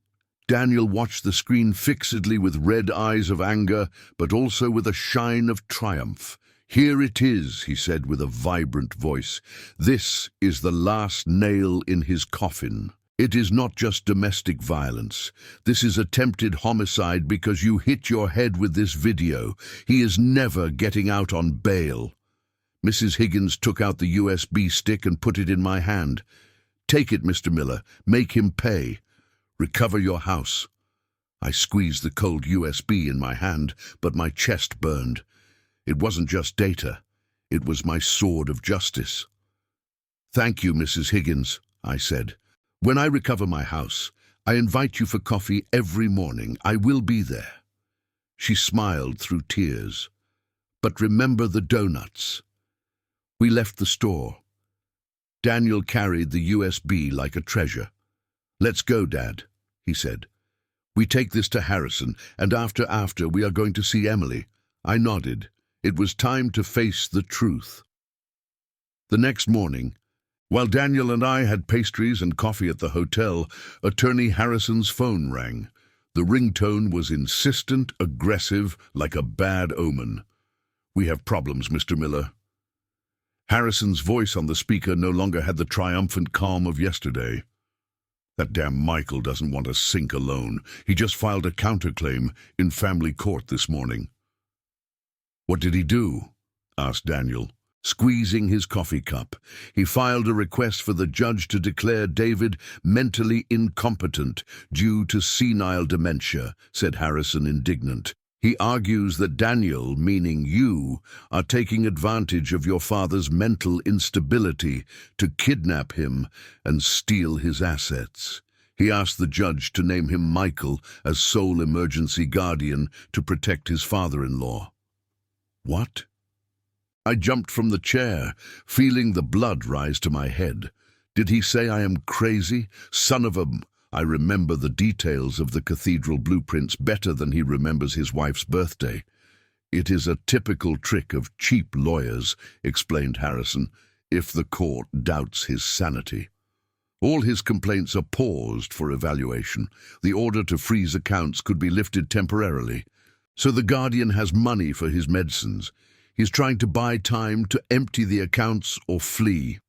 Daniel watched the screen fixedly with red eyes of anger, but also with a shine of triumph. "Here it is," he said with a vibrant voice. "This is the last nail in his coffin. It is not just domestic violence. This is attempted homicide because you hit your head with this video. He is never getting out on bail." Mrs. Higgins took out the USB stick and put it in my hand. "Take it, Mr. Miller. Make him pay. Recover your house." I squeezed the cold USB in my hand, but my chest burned. It wasn't just data. It was my sword of justice. "Thank you, Mrs. Higgins," I said. "When I recover my house, I invite you for coffee every morning. I will be there." She smiled through tears. "But remember the donuts." We left the store. Daniel carried the USB like a treasure. "Let's go, Dad," he said. "We take this to Harrison, and after we are going to see Emily." I nodded. It was time to face the truth. The next morning, while Daniel and I had pastries and coffee at the hotel, Attorney Harrison's phone rang. The ringtone was insistent, aggressive, like a bad omen. "We have problems, Mr. Miller." Harrison's voice on the speaker no longer had the triumphant calm of yesterday. "That damn Michael doesn't want to sink alone. He just filed a counterclaim in family court this morning." "What did he do?" asked Daniel, squeezing his coffee cup. "He filed a request for the judge to declare David mentally incompetent due to senile dementia," said Harrison, indignant. "He argues that Daniel, meaning you, are taking advantage of your father's mental instability to kidnap him and steal his assets. He asked the judge to name him Michael as sole emergency guardian to protect his father-in-law." "What?" I jumped from the chair, feeling the blood rise to my head. "Did he say I am crazy? Son of a—" I remember the details of the cathedral blueprints better than he remembers his wife's birthday. "It is a typical trick of cheap lawyers," explained Harrison, "if the court doubts his sanity. All his complaints are paused for evaluation. The order to freeze accounts could be lifted temporarily. So the guardian has money for his medicines. He's trying to buy time to empty the accounts or flee."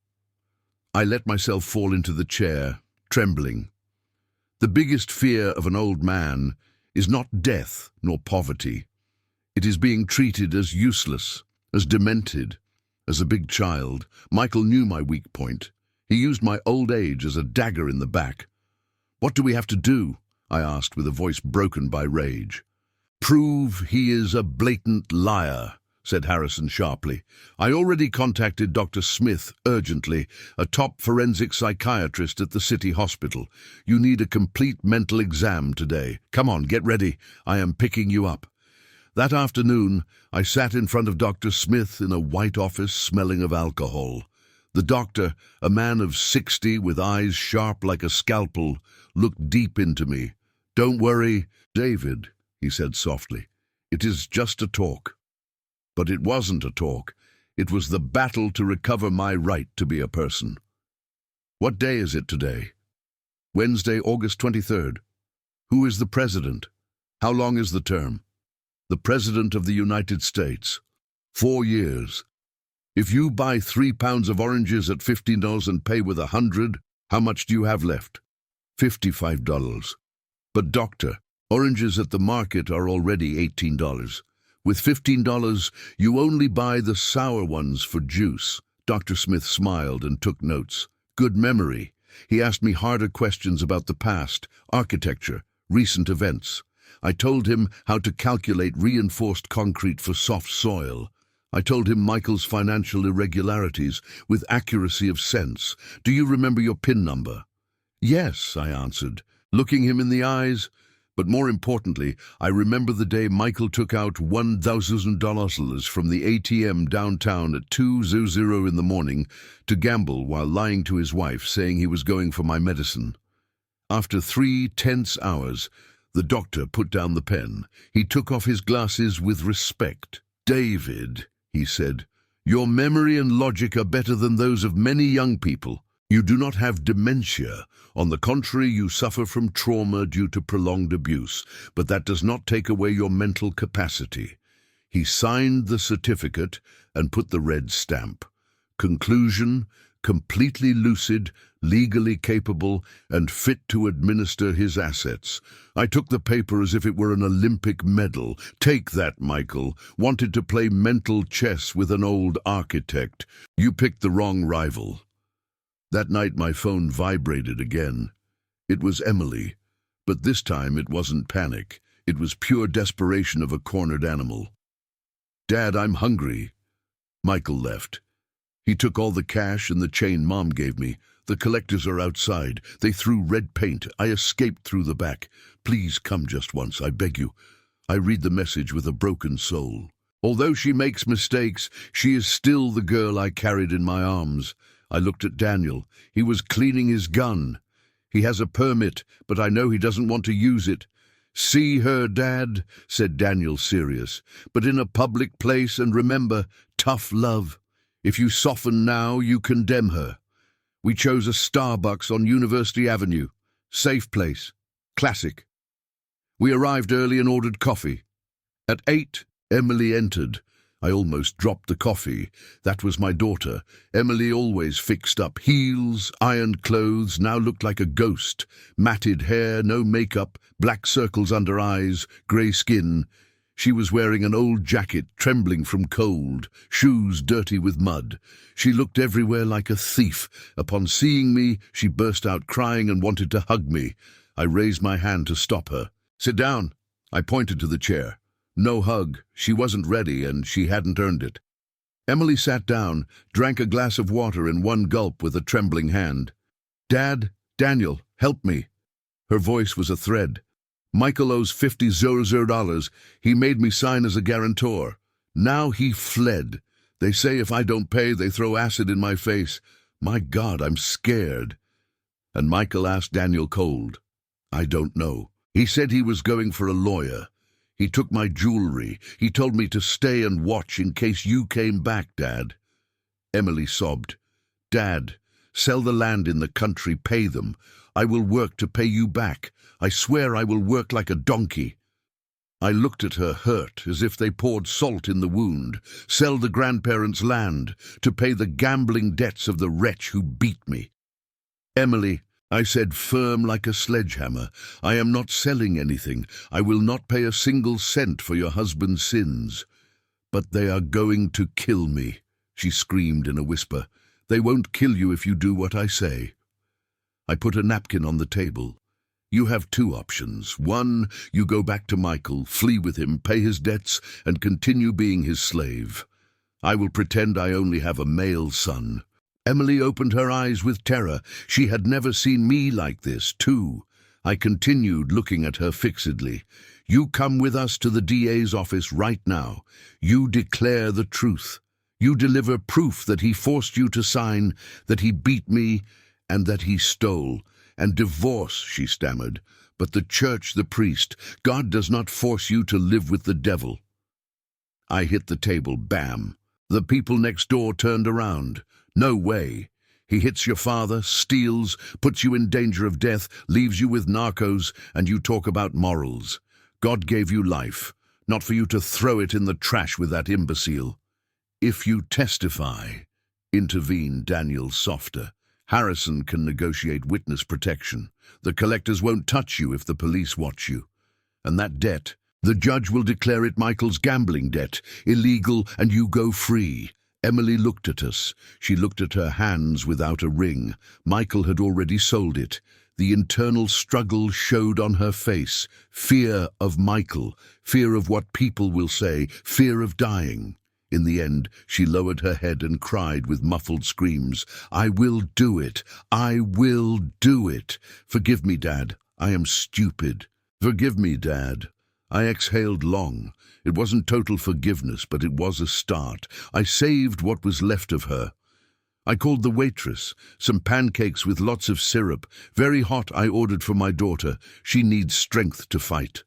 I let myself fall into the chair, trembling. The biggest fear of an old man is not death nor poverty. It is being treated as useless, as demented, as a big child. Michael knew my weak point. He used my old age as a dagger in the back. "What do we have to do?" I asked with a voice broken by rage. "Prove he is a blatant liar," said Harrison sharply. "I already contacted Dr. Smith urgently, a top forensic psychiatrist at the city hospital. You need a complete mental exam today. Come on, get ready. I am picking you up." That afternoon, I sat in front of Dr. Smith in a white office smelling of alcohol. The doctor, a man of 60 with eyes sharp like a scalpel, looked deep into me. "Don't worry, David," he said softly. "It is just a talk." But it wasn't a talk. It was the battle to recover my right to be a person. "What day is it today?" "Wednesday, August 23rd. "Who is the president?" "How long is the term?" "The President of the United States. 4 years. If you buy 3 pounds of oranges at $15 and pay with 100, how much do you have left?" $55. "But doctor, oranges at the market are already $18. With $15, you only buy the sour ones for juice." Dr. Smith smiled and took notes. Good memory. He asked me harder questions about the past, architecture, recent events. I told him how to calculate reinforced concrete for soft soil. I told him Michael's financial irregularities with accuracy of sense. "Do you remember your PIN number?" "Yes," I answered, looking him in the eyes. But more importantly, I remember the day Michael took out $1,000 from the ATM downtown at 2:00 in the morning to gamble while lying to his wife, saying he was going for my medicine. After 3 tense hours, the doctor put down the pen. He took off his glasses with respect. "David," he said, "your memory and logic are better than those of many young people. You do not have dementia. On the contrary, you suffer from trauma due to prolonged abuse, but that does not take away your mental capacity." He signed the certificate and put the red stamp. Conclusion: completely lucid, legally capable, and fit to administer his assets. I took the paper as if it were an Olympic medal. "Take that, Michael. Wanted to play mental chess with an old architect. You picked the wrong rival." That night my phone vibrated again. It was Emily, but this time it wasn't panic. It was pure desperation of a cornered animal. "Dad, I'm hungry." Michael left. He took all the cash and the chain Mom gave me. "The collectors are outside. They threw red paint. I escaped through the back. Please come just once, I beg you." I read the message with a broken soul. Although she makes mistakes, she is still the girl I carried in my arms. I looked at Daniel. He was cleaning his gun. "He has a permit, but I know he doesn't want to use it." "See her, Dad," said Daniel, serious, "but in a public place, and remember, tough love. If you soften now, you condemn her." We chose a Starbucks on University Avenue. Safe place. Classic. We arrived early and ordered coffee. At 8, Emily entered. I almost dropped the coffee. That was my daughter. Emily, always fixed up. Heels, ironed clothes, now looked like a ghost. Matted hair, no makeup, black circles under eyes, grey skin. She was wearing an old jacket, trembling from cold, shoes dirty with mud. She looked everywhere like a thief. Upon seeing me, she burst out crying and wanted to hug me. I raised my hand to stop her. "Sit down." I pointed to the chair. No hug. She wasn't ready, and she hadn't earned it. Emily sat down, drank a glass of water in one gulp with a trembling hand. "Dad, Daniel, help me." Her voice was a thread. "Michael owes $50,000. He made me sign as a guarantor. Now he fled. They say if I don't pay, they throw acid in my face. My God, I'm scared." And Michael asked Daniel cold. "I don't know. He said he was going for a lawyer. He took my jewelry. He told me to stay and watch in case you came back, Dad." Emily sobbed. "Dad, sell the land in the country, pay them. I will work to pay you back. I swear I will work like a donkey." I looked at her, hurt, as if they poured salt in the wound. Sell the grandparents' land, to pay the gambling debts of the wretch who beat me. "Emily," I said, firm like a sledgehammer, "I am not selling anything. I will not pay a single cent for your husband's sins." "But they are going to kill me," she screamed in a whisper. "They won't kill you if you do what I say." I put a napkin on the table. "You have 2 options. 1, you go back to Michael, flee with him, pay his debts, and continue being his slave. I will pretend I only have a male son." Emily opened her eyes with terror. She had never seen me like this, too. I continued, looking at her fixedly. "You come with us to the DA's office right now. You declare the truth. You deliver proof that he forced you to sign, that he beat me, and that he stole. And divorce, she stammered. But the church, the priest, God does not force you to live with the devil. I hit the table, bam. The people next door turned around. No way. He hits your father, steals, puts you in danger of death, leaves you with narcos, and you talk about morals. God gave you life, not for you to throw it in the trash with that imbecile. If you testify, intervened Daniel softer. Harrison can negotiate witness protection. The collectors won't touch you if the police watch you. And that debt, the judge will declare it Michael's gambling debt, illegal, and you go free. Emily looked at us. She looked at her hands without a ring. Michael had already sold it. The internal struggle showed on her face. Fear of Michael, fear of what people will say, fear of dying. In the end, she lowered her head and cried with muffled screams, "I will do it! I will do it! Forgive me, Dad. I am stupid. Forgive me, Dad." I exhaled long. It wasn't total forgiveness, but it was a start. I saved what was left of her. I called the waitress. Some pancakes with lots of syrup. Very hot, I ordered for my daughter. She needs strength to fight.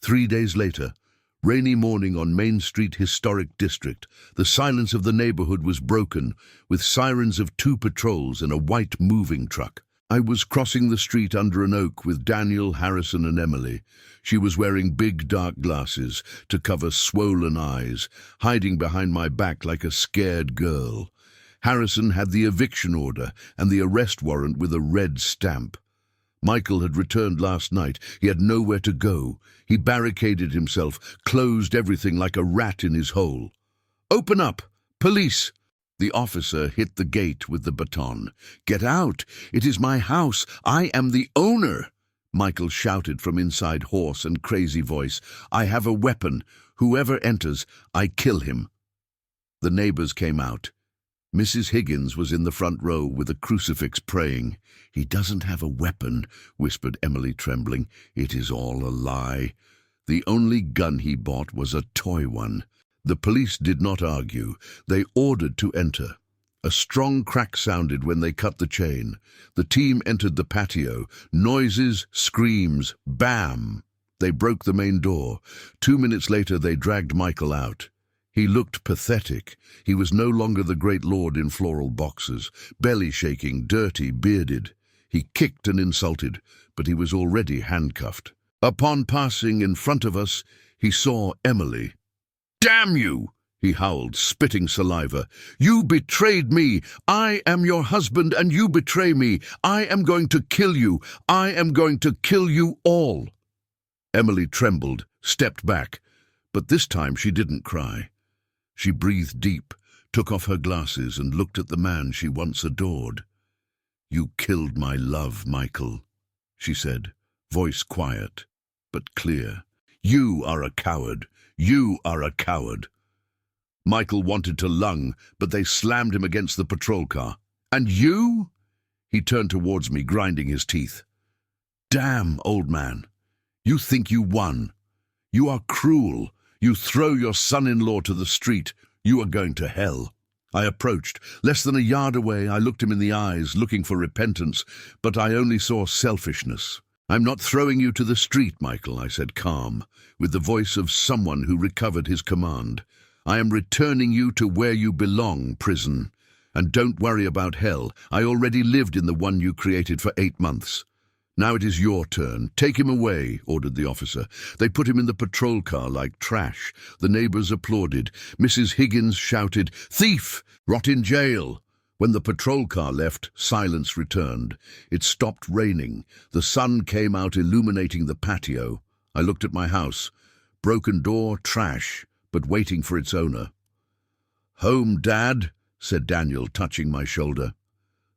3 days later, rainy morning on Main Street Historic District. The silence of the neighborhood was broken, with sirens of 2 patrols and a white moving truck. I was crossing the street under an oak with Daniel, Harrison, and Emily. She was wearing big dark glasses to cover swollen eyes, hiding behind my back like a scared girl. Harrison had the eviction order and the arrest warrant with a red stamp. Michael had returned last night. He had nowhere to go. He barricaded himself, closed everything like a rat in his hole. "Open up! Police!" The officer hit the gate with the baton. "Get out! It is my house! I am the owner!" Michael shouted from inside hoarse and crazy voice. "I have a weapon. Whoever enters, I kill him." The neighbors came out. Mrs. Higgins was in the front row with a crucifix praying. "He doesn't have a weapon," whispered Emily, trembling. "It is all a lie. The only gun he bought was a toy one." The police did not argue. They ordered to enter. A strong crack sounded when they cut the chain. The team entered the patio. Noises, screams, bam! They broke the main door. 2 minutes later, they dragged Michael out. He looked pathetic. He was no longer the great lord in floral boxers, belly shaking, dirty, bearded. He kicked and insulted, but he was already handcuffed. Upon passing in front of us, he saw Emily. "Damn you!" he howled, spitting saliva. "You betrayed me! I am your husband and you betray me! I am going to kill you! I am going to kill you all!" Emily trembled, stepped back, but this time she didn't cry. She breathed deep, took off her glasses and looked at the man she once adored. "You killed my love, Michael," she said, voice quiet, but clear. "You are a coward. You are a coward." Michael wanted to lung, but they slammed him against the patrol car. "And you?" He turned towards me, grinding his teeth. "Damn, old man. You think you won. You are cruel. You throw your son-in-law to the street. You are going to hell." I approached. Less than a yard away, I looked him in the eyes, looking for repentance, but I only saw selfishness. "I'm not throwing you to the street, Michael," I said, calm, with the voice of someone who recovered his command. "I am returning you to where you belong, prison. And don't worry about hell. I already lived in the one you created for 8 months. Now it is your turn. Take him away," ordered the officer. They put him in the patrol car like trash. The neighbors applauded. Mrs. Higgins shouted, "Thief! Rot in jail!" When the patrol car left, silence returned. It stopped raining. The sun came out, illuminating the patio. I looked at my house. Broken door, trash, but waiting for its owner. "Home, Dad," said Daniel, touching my shoulder.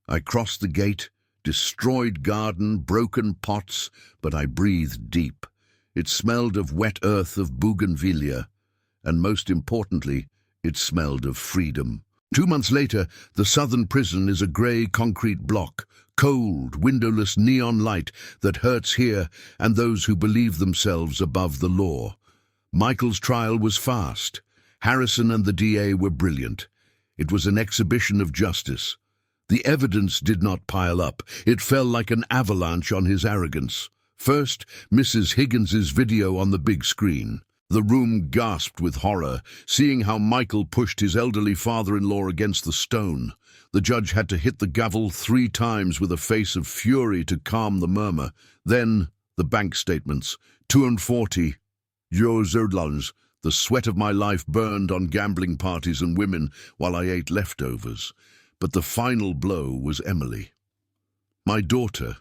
I crossed the gate. Destroyed garden, broken pots, but I breathed deep. It smelled of wet earth, of bougainvillea, and most importantly, it smelled of freedom. 2 months later, the southern prison is a grey concrete block, cold, windowless neon light that hurts here and those who believe themselves above the law. Michael's trial was fast. Harrison and the DA were brilliant. It was an exhibition of justice. The evidence did not pile up. It fell like an avalanche on his arrogance. First, Mrs. Higgins's video on the big screen. The room gasped with horror, seeing how Michael pushed his elderly father-in-law against the stone. The judge had to hit the gavel 3 times with a face of fury to calm the murmur. Then, the bank statements. 240 €. The sweat of my life burned on gambling parties and women while I ate leftovers. But the final blow was Emily. My daughter,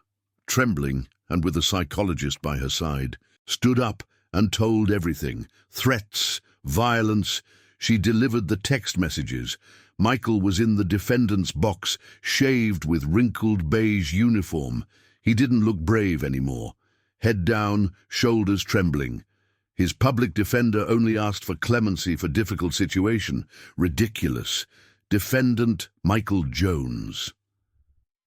trembling and with a psychologist by her side, stood up and told everything. Threats, violence. She delivered the text messages. Michael was in the defendant's box, shaved with wrinkled beige uniform. He didn't look brave anymore. Head down, shoulders trembling. His public defender only asked for clemency for difficult situation. Ridiculous. Defendant Michael Jones.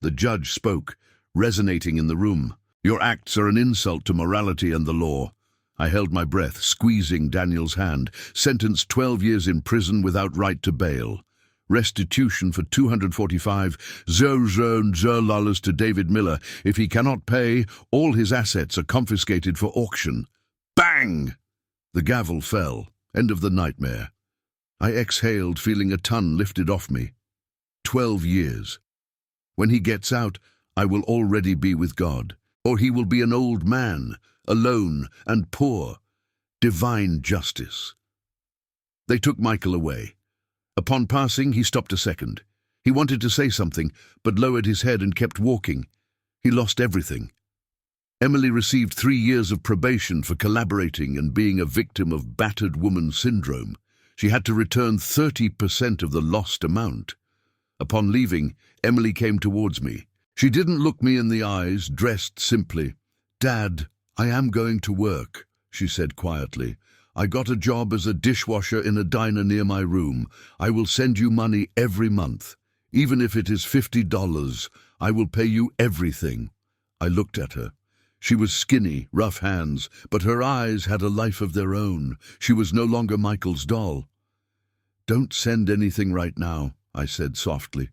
The judge spoke, resonating in the room. Your acts are an insult to morality and the law. I held my breath, squeezing Daniel's hand. Sentenced 12 years in prison without right to bail. Restitution for $245,000 to David Miller. If he cannot pay, all his assets are confiscated for auction. Bang! The gavel fell. End of the nightmare. I exhaled, feeling a ton lifted off me. 12 years. When he gets out, I will already be with God. Or he will be an old man, alone and poor. Divine justice. They took Michael away. Upon passing, he stopped a second. He wanted to say something, but lowered his head and kept walking. He lost everything. Emily received 3 years of probation for collaborating and being a victim of battered woman syndrome. She had to return 30% of the lost amount. Upon leaving, Emily came towards me. She didn't look me in the eyes, dressed simply. "Dad, I am going to work," she said quietly. "I got a job as a dishwasher in a diner near my room. I will send you money every month. Even if it is $50, I will pay you everything." I looked at her. She was skinny, rough hands, but her eyes had a life of their own. She was no longer Michael's doll. "Don't send anything right now," I said softly.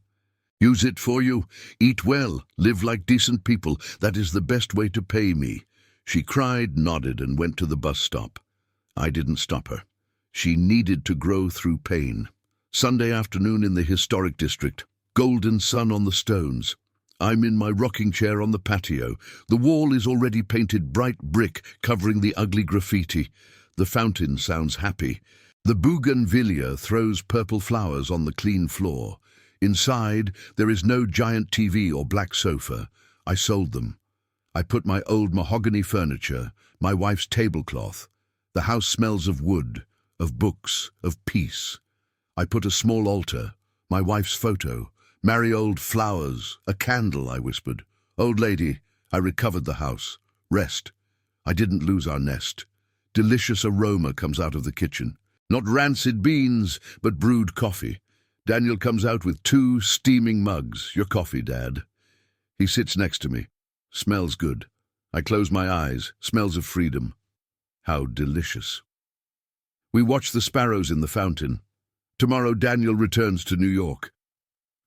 "Use it for you. Eat well, live like decent people. That is the best way to pay me." She cried, nodded, and went to the bus stop. I didn't stop her. She needed to grow through pain. Sunday afternoon in the historic district. Golden sun on the stones. I'm in my rocking chair on the patio. The wall is already painted bright brick, covering the ugly graffiti. The fountain sounds happy. The bougainvillea throws purple flowers on the clean floor. Inside, there is no giant TV or black sofa. I sold them. I put my old mahogany furniture, my wife's tablecloth. The house smells of wood, of books, of peace. I put a small altar, my wife's photo, mariold flowers, a candle, I whispered. "Old lady," I recovered the house. "Rest." I didn't lose our nest. Delicious aroma comes out of the kitchen. Not rancid beans, but brewed coffee. Daniel comes out with 2 steaming mugs. "Your coffee, Dad." He sits next to me. Smells good. I close my eyes. Smells of freedom. How delicious. We watch the sparrows in the fountain. Tomorrow Daniel returns to New York.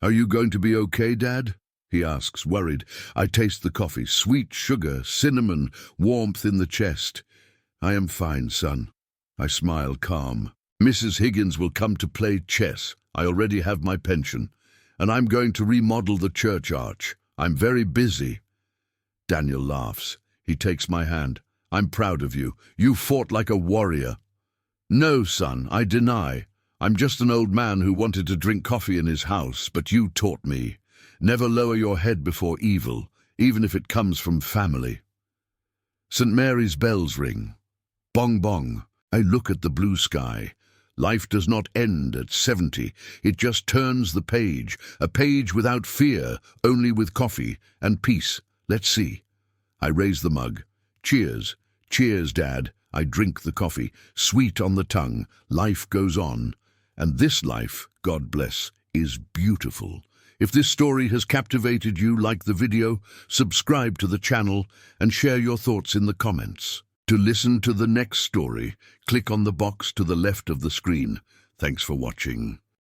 "Are you going to be okay, Dad?" he asks, worried. I taste the coffee. Sweet sugar, cinnamon, warmth in the chest. "I am fine, son." I smile, calm. "Mrs. Higgins will come to play chess. I already have my pension. And I'm going to remodel the church arch. I'm very busy." Daniel laughs. He takes my hand. "I'm proud of you. You fought like a warrior." "No, son, I deny. I'm just an old man who wanted to drink coffee in his house, but you taught me. Never lower your head before evil, even if it comes from family." St. Mary's bells ring. Bong bong. I look at the blue sky. Life does not end at 70. It just turns the page. A page without fear, only with coffee and peace. Let's see. I raise the mug. Cheers. Cheers, Dad. I drink the coffee. Sweet on the tongue. Life goes on. And this life, God bless, is beautiful. If this story has captivated you, like the video, subscribe to the channel, and share your thoughts in the comments. To listen to the next story, click on the box to the left of the screen. Thanks for watching.